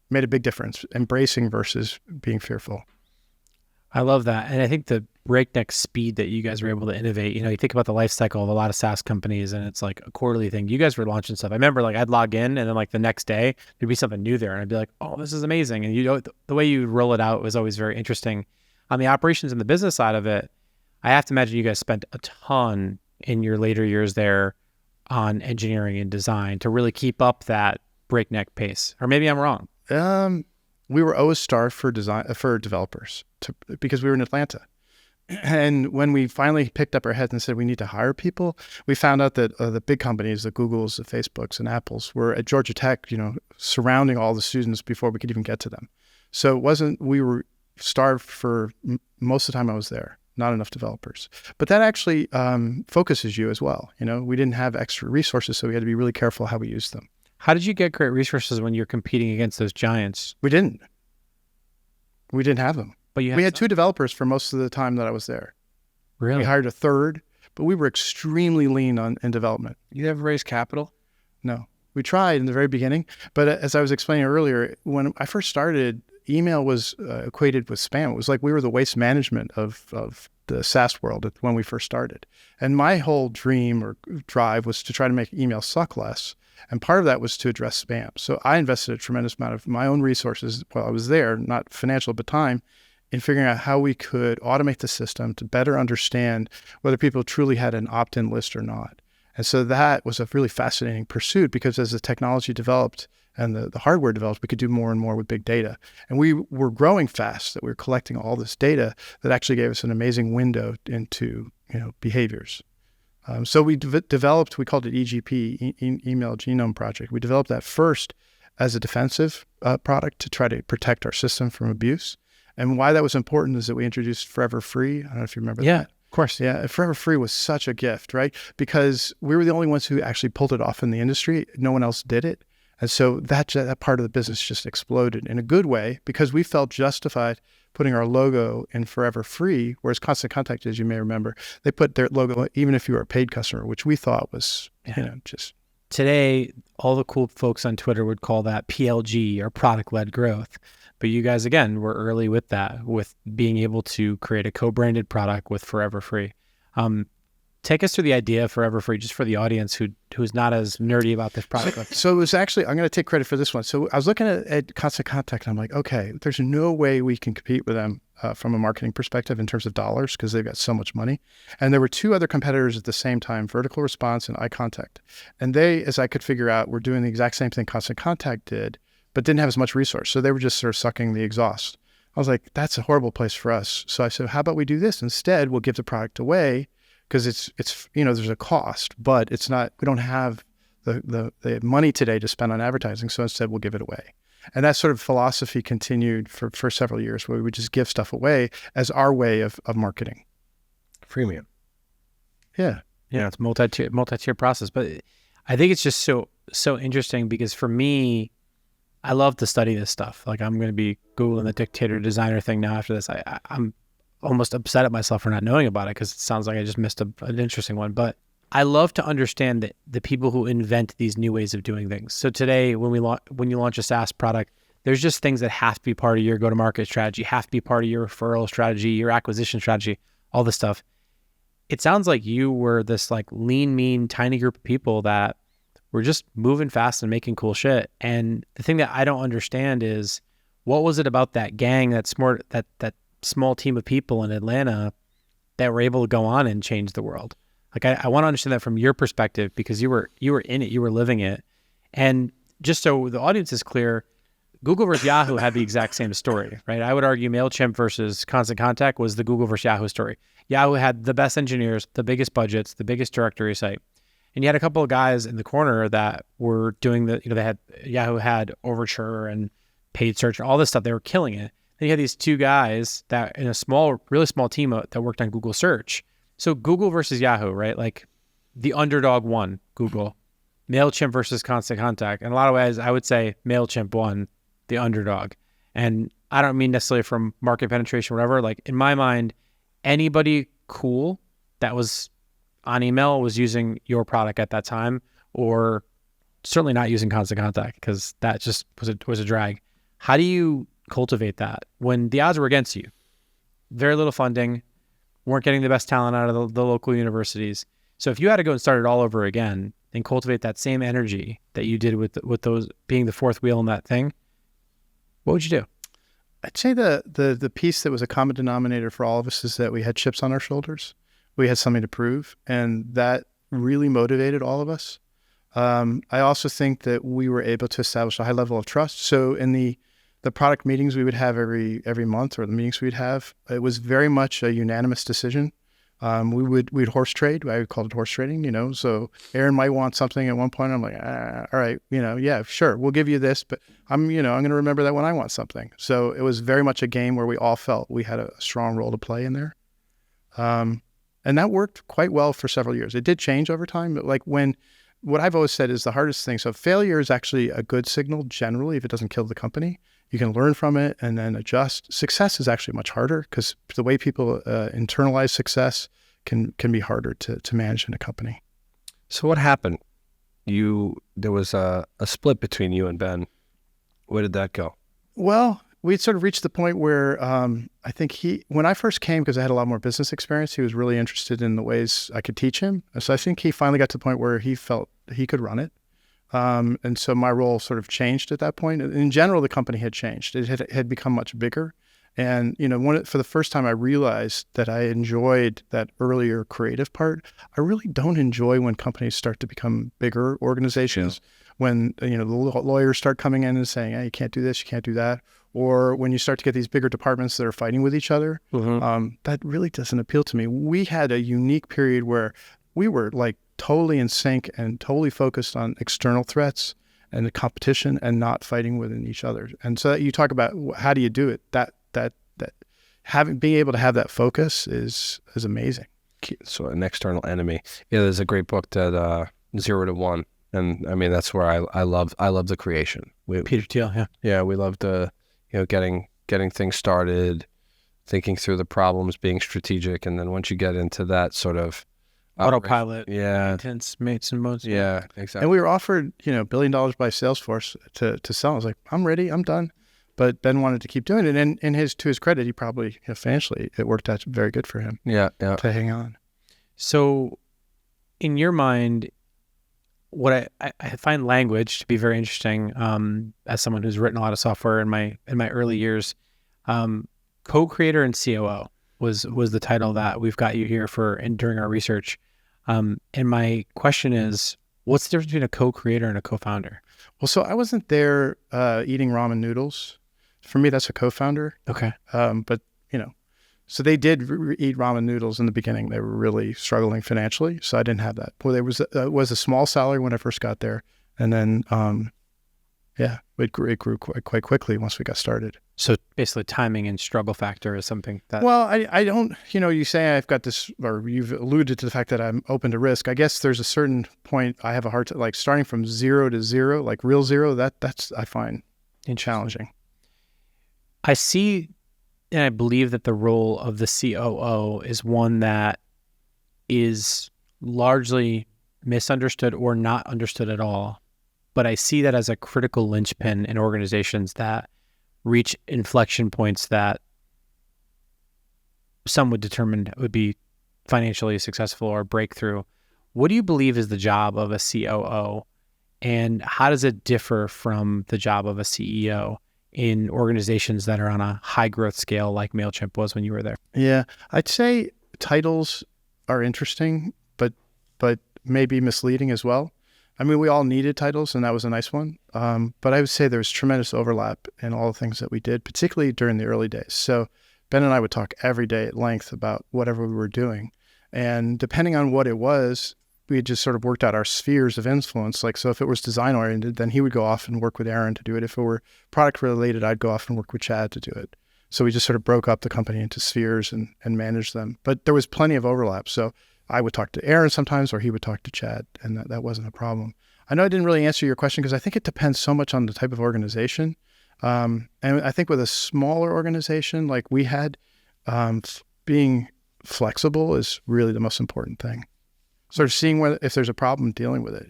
made a big difference, embracing versus being fearful. I love that. And I think the breakneck speed that you guys were able to innovate, you think about the life cycle of a lot of SaaS companies and it's like a quarterly thing. You guys were launching stuff. I remember like I'd log in and then like the next day there'd be something new there and I'd be like, oh, this is amazing. And the way you roll it out was always very interesting. On the operations and the business side of it, I have to imagine you guys spent a ton in your later years there on engineering and design to really keep up that breakneck pace. Or maybe I'm wrong. We were always starved for developers because we were in Atlanta. And when we finally picked up our heads and said we need to hire people, we found out that the big companies, the Googles, the Facebooks, and Apples were at Georgia Tech, surrounding all the students before we could even get to them. So we were starved for most of the time I was there, not enough developers. But that actually focuses you as well. We didn't have extra resources, so we had to be really careful how we used them. How did you get great resources when you're competing against those giants? We didn't have them. But we had 2 developers for most of the time that I was there. Really? We hired a 3rd, but we were extremely lean in development. You never raised capital? No. We tried in the very beginning, but as I was explaining earlier, when I first started, email was equated with spam. It was like we were the waste management of the SaaS world when we first started. And my whole dream or drive was to try to make email suck less And part of that was to address spam. So I invested a tremendous amount of my own resources while I was there, not financial, but time, in figuring out how we could automate the system to better understand whether people truly had an opt-in list or not. And so that was a really fascinating pursuit, because as the technology developed and the hardware developed, we could do more and more with big data. And we were growing fast, that we were collecting all this data that actually gave us an amazing window into behaviors. So we developed, we called it EGP, Email Genome Project. We developed that first as a defensive product to try to protect our system from abuse. And why that was important is that we introduced Forever Free. I don't know if you remember that. Yeah, of course. Yeah, Forever Free was such a gift, right? Because we were the only ones who actually pulled it off in the industry. No one else did it. And so that part of the business just exploded in a good way, because we felt justified putting our logo in Forever Free, whereas Constant Contact, as you may remember, they put their logo even if you were a paid customer, which we thought was, just... Today, all the cool folks on Twitter would call that PLG, or product-led growth. But you guys, again, were early with that, with being able to create a co-branded product with Forever Free. Take us through the idea of Forever Free, just for the audience who's not as nerdy about this product. So it was actually, I'm going to take credit for this one. So I was looking at Constant Contact, and I'm like, okay, there's no way we can compete with them from a marketing perspective in terms of dollars, because they've got so much money. And there were two other competitors at the same time, Vertical Response and Eye Contact. And they, as I could figure out, were doing the exact same thing Constant Contact did, but didn't have as much resource. So they were just sort of sucking the exhaust. I was like, that's a horrible place for us. So I said, how about we do this? Instead, we'll give the product away, because it's there's a cost, but it's not, we don't have the money today to spend on advertising. So instead, we'll give it away. And that sort of philosophy continued for several years, where we would just give stuff away as our way of marketing. Freemium. Yeah. Yeah, it's multi-tier process. But I think it's just so interesting, because for me, I love to study this stuff. Like, I'm going to be Googling the dictator designer thing now after this. I'm almost upset at myself for not knowing about it, because it sounds like I just missed an interesting one. But I love to understand that the people who invent these new ways of doing things. So today, when you launch a SaaS product, there's just things that have to be part of your go-to-market strategy, have to be part of your referral strategy, your acquisition strategy, all this stuff. It sounds like you were this like lean, mean, tiny group of people that were just moving fast and making cool shit. And the thing that I don't understand is, what was it about that gang, that small team of people in Atlanta that were able to go on and change the world? Like, I want to understand that from your perspective, because you were in it, you were living it. And just so the audience is clear, Google versus Yahoo had the exact same story, right? I would argue MailChimp versus Constant Contact was the Google versus Yahoo story. Yahoo had the best engineers, the biggest budgets, the biggest directory site. And you had a couple of guys in the corner that were doing Yahoo had Overture and paid search and all this stuff. They were killing it. Then you had these two guys that in a really small team that worked on Google search. So Google versus Yahoo, right? Like, the underdog won, Google. MailChimp versus Constant Contact. In a lot of ways, I would say MailChimp won, the underdog. And I don't mean necessarily from market penetration or whatever. Like, in my mind, anybody cool that was on email was using your product at that time, or certainly not using Constant Contact, because that just was a drag. How do you cultivate that when the odds were against you? Very little funding, weren't getting the best talent out of the local universities. So if you had to go and start it all over again and cultivate that same energy that you did with those being the fourth wheel in that thing, what would you do? I'd say the piece that was a common denominator for all of us is that we had chips on our shoulders. We had something to prove, and that really motivated all of us. I also think that we were able to establish a high level of trust. So in the product meetings we would have every month, or the meetings we'd have, it was very much a unanimous decision. We'd horse trade. I would call it horse trading, so Aaron might want something at one point. I'm like, all right, yeah, sure. We'll give you this, but I'm going to remember that when I want something. So it was very much a game where we all felt we had a strong role to play in there. And that worked quite well for several years. It did change over time, but what I've always said is the hardest thing. So failure is actually a good signal generally if it doesn't kill the company. You can learn from it and then adjust. Success is actually much harder, because the way people internalize success can be harder to manage in a company. So what happened? There was a split between you and Ben. Where did that go? Well, we'd sort of reached the point where I think when I first came, because I had a lot more business experience, he was really interested in the ways I could teach him. So I think he finally got to the point where he felt he could run it. And so my role sort of changed at that point. In general, the company had changed. It had become much bigger. And, for the first time I realized that I enjoyed that earlier creative part. I really don't enjoy when companies start to become bigger organizations, when, the lawyers start coming in and saying, hey, you can't do this, you can't do that. Or when you start to get these bigger departments that are fighting with each other, that really doesn't appeal to me. We had a unique period where we were like totally in sync and totally focused on external threats and the competition and not fighting within each other. And so you talk about how do you do it? Being able to have that focus is amazing. So an external enemy. Yeah, there's a great book that 0 to 1, and I mean that's where I love the creation. Peter Thiel, we love the getting things started, thinking through the problems, being strategic, and then once you get into that sort of autopilot, intense mates and modes. Yeah, exactly. And we were offered $1 billion by Salesforce to sell. I was like, I'm ready, I'm done. But Ben wanted to keep doing it, and to his credit, he probably financially it worked out very good for him. Yeah. To hang on. So, in your mind, what I find language to be very interesting. As someone who's written a lot of software in my early years, co-creator and COO was the title that we've got you here for, and during our research. And my question is, what's the difference between a co-creator and a co-founder? Well, so I wasn't there eating ramen noodles. For me, that's a co-founder. Okay. But, so they did eat ramen noodles in the beginning. They were really struggling financially. So I didn't have that. Well, there was a small salary when I first got there. And then, it grew quite quickly once we got started. So basically timing and struggle factor is something that... Well, I don't, you say I've got this, or you've alluded to the fact that I'm open to risk. I guess there's a certain point I have a hard time, like starting from 0 to 0, like real zero, that's I find challenging. I see, and I believe that the role of the COO is one that is largely misunderstood or not understood at all. But I see that as a critical linchpin in organizations that reach inflection points that some would determine would be financially successful or breakthrough. What do you believe is the job of a COO, and how does it differ from the job of a CEO in organizations that are on a high growth scale like MailChimp was when you were there? Yeah, I'd say titles are interesting, but maybe misleading as well. I mean, we all needed titles, and that was a nice one. But I would say there's tremendous overlap in all the things that we did, particularly during the early days. So Ben and I would talk every day at length about whatever we were doing. And depending on what it was, we had just sort of worked out our spheres of influence. Like, so if it was design oriented, then he would go off and work with Aaron to do it. If it were product related, I'd go off and work with Chad to do it. So we just sort of broke up the company into spheres and managed them. But there was plenty of overlap. So I would talk to Aaron sometimes, or he would talk to Chad, and that wasn't a problem. I know I didn't really answer your question because I think it depends so much on the type of organization. And I think with a smaller organization like we had, being flexible is really the most important thing. Sort of seeing if there's a problem, dealing with it,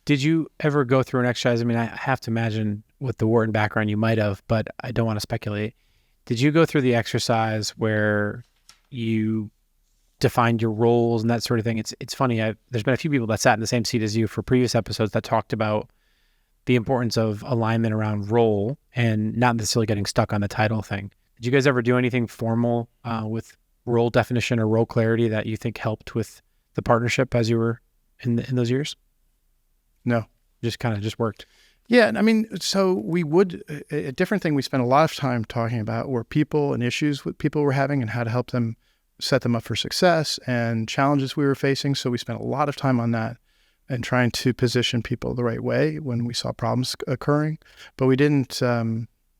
Did you ever go through an exercise? I mean, I have to imagine with the Wharton background you might have, but I don't want to speculate. Did you go through the exercise where you defined your roles and that sort of thing? It's funny. There's been a few people that sat in the same seat as you for previous episodes that talked about the importance of alignment around role and not necessarily getting stuck on the title thing. Did you guys ever do anything formal with role definition or role clarity that you think helped with the partnership as you were in those years? No. Just kind of just worked. Yeah. I mean, so we would, a different thing we spent a lot of time talking about were people and issues that people were having and how to help them set them up for success and challenges we were facing. So we spent a lot of time on that and trying to position people the right way when we saw problems occurring. But we didn't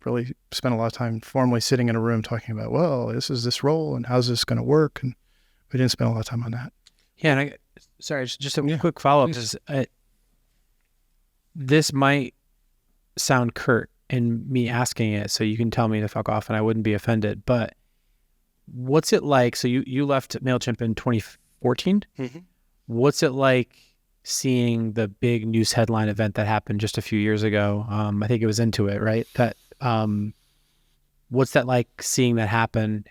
really spend a lot of time formally sitting in a room talking about, well, this is this role and how's this going to work? And we didn't spend a lot of time on that. Yeah. And sorry, just a quick follow-up. This might sound curt in me asking it, so you can tell me to fuck off and I wouldn't be offended. But what's it like? So you left MailChimp in 2014. Mm-hmm. What's it like seeing the big news headline event that happened just a few years ago? I think it was Intuit, right? That what's that like seeing that happen,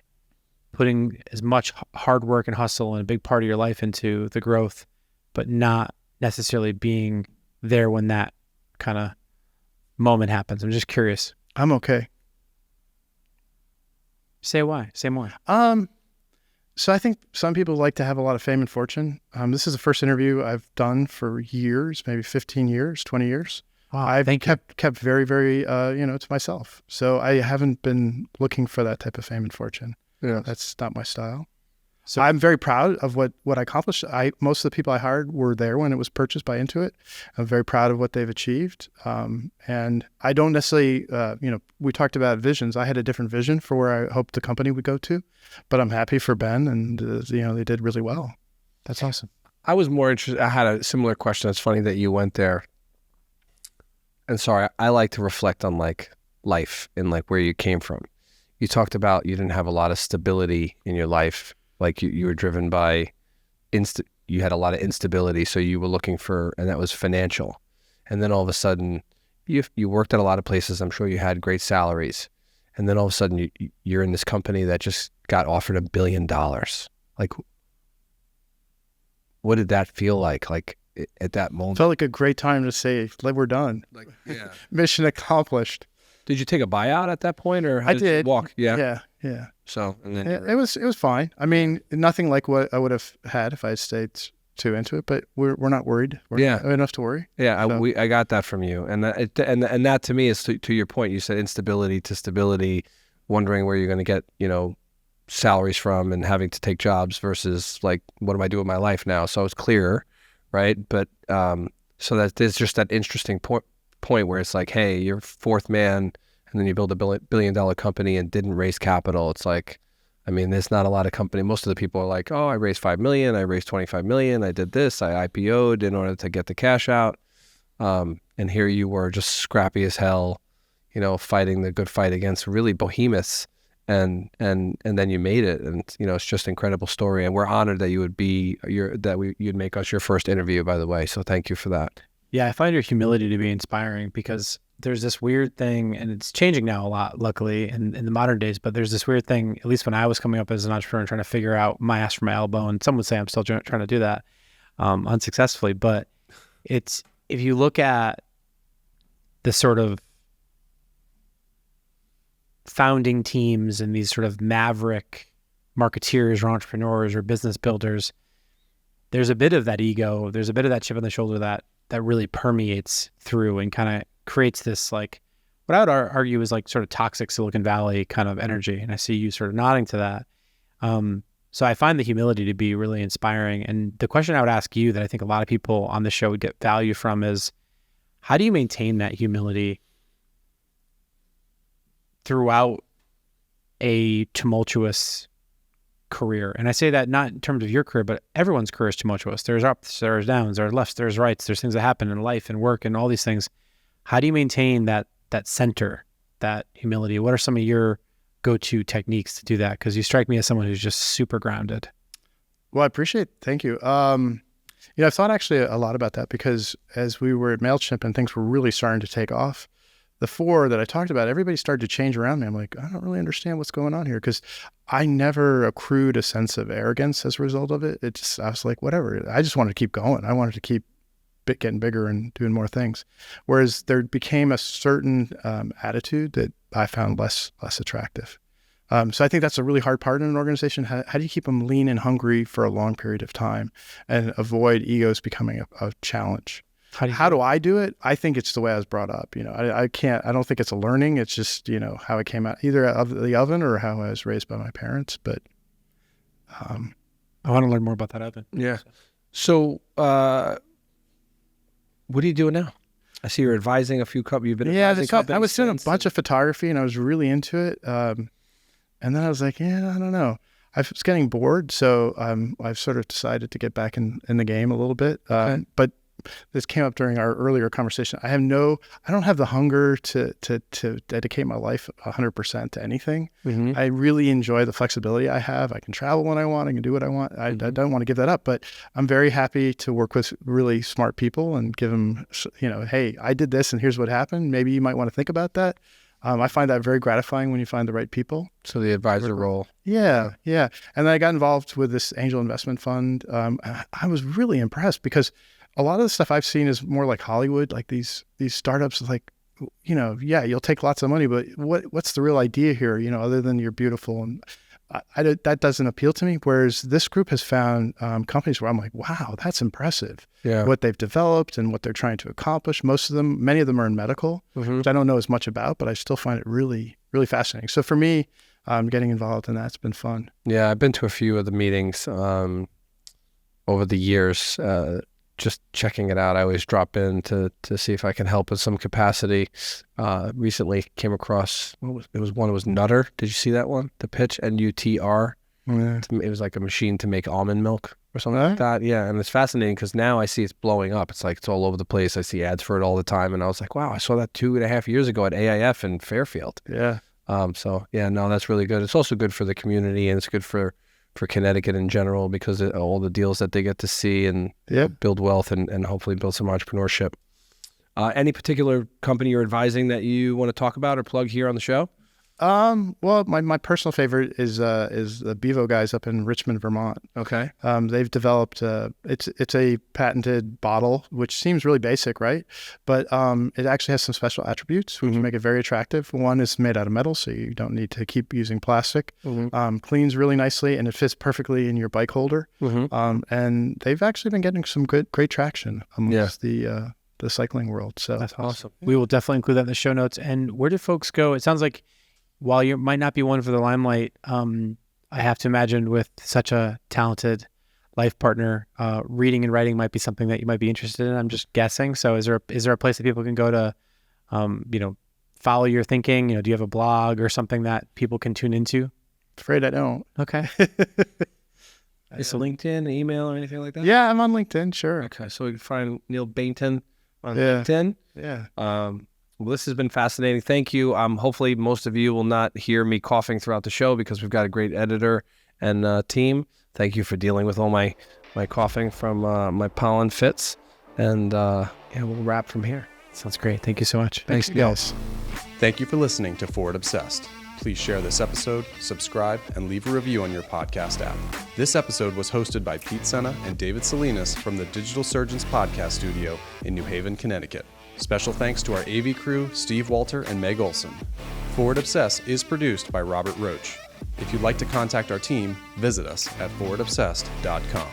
putting as much hard work and hustle and a big part of your life into the growth, but not necessarily being there when that kind of moment happens? I'm just curious. I'm okay. Say why. Say more. So I think some people like to have a lot of fame and fortune. This is the first interview I've done for years, maybe 15 years, 20 years. Wow, I've kept very, very, to myself. So I haven't been looking for that type of fame and fortune. Yeah. That's not my style. So I'm very proud of what I accomplished. Most of the people I hired were there when it was purchased by Intuit. I'm very proud of what they've achieved. And I don't necessarily, we talked about visions. I had a different vision for where I hoped the company would go to, but I'm happy for Ben, and they did really well. That's awesome. I was more interested. I had a similar question. It's funny that you went there. And sorry, I like to reflect on like life and like where you came from. You talked about you didn't have a lot of stability in your life. Like you were driven by you had a lot of instability. So you were looking for, and that was financial. And then all of a sudden you worked at a lot of places. I'm sure you had great salaries. And then all of a sudden you're in this company that just got offered $1 billion. Like, what did that feel like? Like at that moment? Felt like a great time to say, like, we're done. Like, yeah. Mission accomplished. Did you take a buyout at that point, or how I did did. You walk? Yeah. Yeah. So, and then It was fine. I mean, nothing like what I would have had if I had stayed too into it, but we're not worried. We're enough to worry. Yeah, So. I got that from you, and that to me is to your point. You said instability to stability, wondering where you're going to get salaries from, and having to take jobs versus like, what do I do with my life now? So it's clear, right? But so that there's just that interesting point where it's like, hey, you're fourth man, and then you build a $1 billion company and didn't raise capital. It's like, I mean, there's not a lot of company. Most of the people are like, oh, I raised $5 million, I raised $25 million, I did this, I IPO'd in order to get the cash out. And here you were just scrappy as hell, fighting the good fight against really behemoths. And then you made it, and it's just an incredible story. And we're honored that you'd make us your first interview, by the way. So thank you for that. Yeah, I find your humility to be inspiring, because there's this weird thing, and it's changing now a lot, luckily, in the modern days, but there's this weird thing, at least when I was coming up as an entrepreneur and trying to figure out my ass from my elbow, and some would say I'm still trying to do that unsuccessfully, but if you look at the sort of founding teams and these sort of maverick marketeers or entrepreneurs or business builders, there's a bit of that ego, there's a bit of that chip on the shoulder that really permeates through and kind of creates this, like, what I would argue is like sort of toxic Silicon Valley kind of energy. And I see you sort of nodding to that. So I find the humility to be really inspiring. And the question I would ask you that I think a lot of people on the show would get value from is, how do you maintain that humility throughout a tumultuous career? And I say that not in terms of your career, but everyone's career is tumultuous. There's ups, there's downs, there's lefts, there's rights, there's things that happen in life and work and all these things. How do you maintain that center, that humility? What are some of your go-to techniques to do that? Because you strike me as someone who's just super grounded. Well, I appreciate it. Thank you. I've thought actually a lot about that, because as we were at MailChimp and things were really starting to take off, the four that I talked about, everybody started to change around me. I'm like, I don't really understand what's going on here, because I never accrued a sense of arrogance as a result of it. I was like, whatever. I just wanted to keep going. I wanted to keep getting bigger and doing more things. Whereas there became a certain attitude that I found less attractive. So I think that's a really hard part in an organization. How do you keep them lean and hungry for a long period of time and avoid egos becoming a challenge? How do I do it? I think it's the way I was brought up. I don't think it's a learning. It's just, how it came out either of the oven or how I was raised by my parents. But I want to learn more about that oven. Yeah. So what are you doing now? I see you're advising a few companies. You've been advising companies. I was doing a bunch of photography, and I was really into it. And then I was like, I don't know. I was getting bored, so I've sort of decided to get back in the game a little bit. Okay. But this came up during our earlier conversation. I don't have the hunger to dedicate my life 100% to anything. Mm-hmm. I really enjoy the flexibility I have. I can travel when I want. I can do what I want. I don't want to give that up, but I'm very happy to work with really smart people and give them, hey, I did this and here's what happened. Maybe you might want to think about that. I find that very gratifying when you find the right people. So the advisor role. Yeah. And then I got involved with this angel investment fund. I was really impressed because a lot of the stuff I've seen is more like Hollywood, like these startups, like, yeah, you'll take lots of money, but what's the real idea here, other than you're beautiful? And that doesn't appeal to me. Whereas this group has found companies where I'm like, wow, that's impressive. Yeah. What they've developed and what they're trying to accomplish. Many of them are in medical, which I don't know as much about, but I still find it really, really fascinating. So for me, getting involved in that's been fun. Yeah, I've been to a few of the meetings over the years, just checking it out. I always drop in to see if I can help in some capacity. Recently came across, it was Nutter. Did you see that one? The pitch, NUTR. Yeah. It was like a machine to make almond milk or something like that. Yeah, and it's fascinating because now I see it's blowing up. It's like it's all over the place. I see ads for it all the time. And I was like, wow, I saw that 2.5 years ago at AIF in Fairfield. Yeah. So yeah, no, that's really good. It's also good for the community, and it's good for Connecticut in general because of all the deals that they get to see and build wealth and hopefully build some entrepreneurship. Any particular company you're advising that you want to talk about or plug here on the show? Well, my personal favorite is the Bevo guys up in Richmond, Vermont. Okay. They've developed it's a patented bottle, which seems really basic, right? But it actually has some special attributes which make it very attractive. One is made out of metal, so you don't need to keep using plastic. Cleans really nicely, and it fits perfectly in your bike holder. And they've actually been getting some great traction amongst the cycling world. So that's awesome. We will definitely include that in the show notes. And where do folks go? It sounds like, while you might not be one for the limelight, I have to imagine with such a talented life partner, reading and writing might be something that you might be interested in. I'm just guessing. So is there a place that people can go to, follow your thinking? Do you have a blog or something that people can tune into? Afraid I don't. Okay. Is it LinkedIn, email, or anything like that? Yeah, I'm on LinkedIn. Sure. Okay, so we can find Neil Bainton on LinkedIn. Yeah. Well, this has been fascinating. Thank you. Hopefully most of you will not hear me coughing throughout the show because we've got a great editor and team. Thank you for dealing with all my coughing from my pollen fits. And we'll wrap from here. Sounds great. Thank you so much. Thanks, guys. Thank you for listening to Forward Obsessed. Please share this episode, subscribe, and leave a review on your podcast app. This episode was hosted by Pete Senna and David Salinas from the Digital Surgeons Podcast Studio in New Haven, Connecticut. Special thanks to our AV crew, Steve Walter and Meg Olson. Forward Obsessed is produced by Robert Roach. If you'd like to contact our team, visit us at forwardobsessed.com.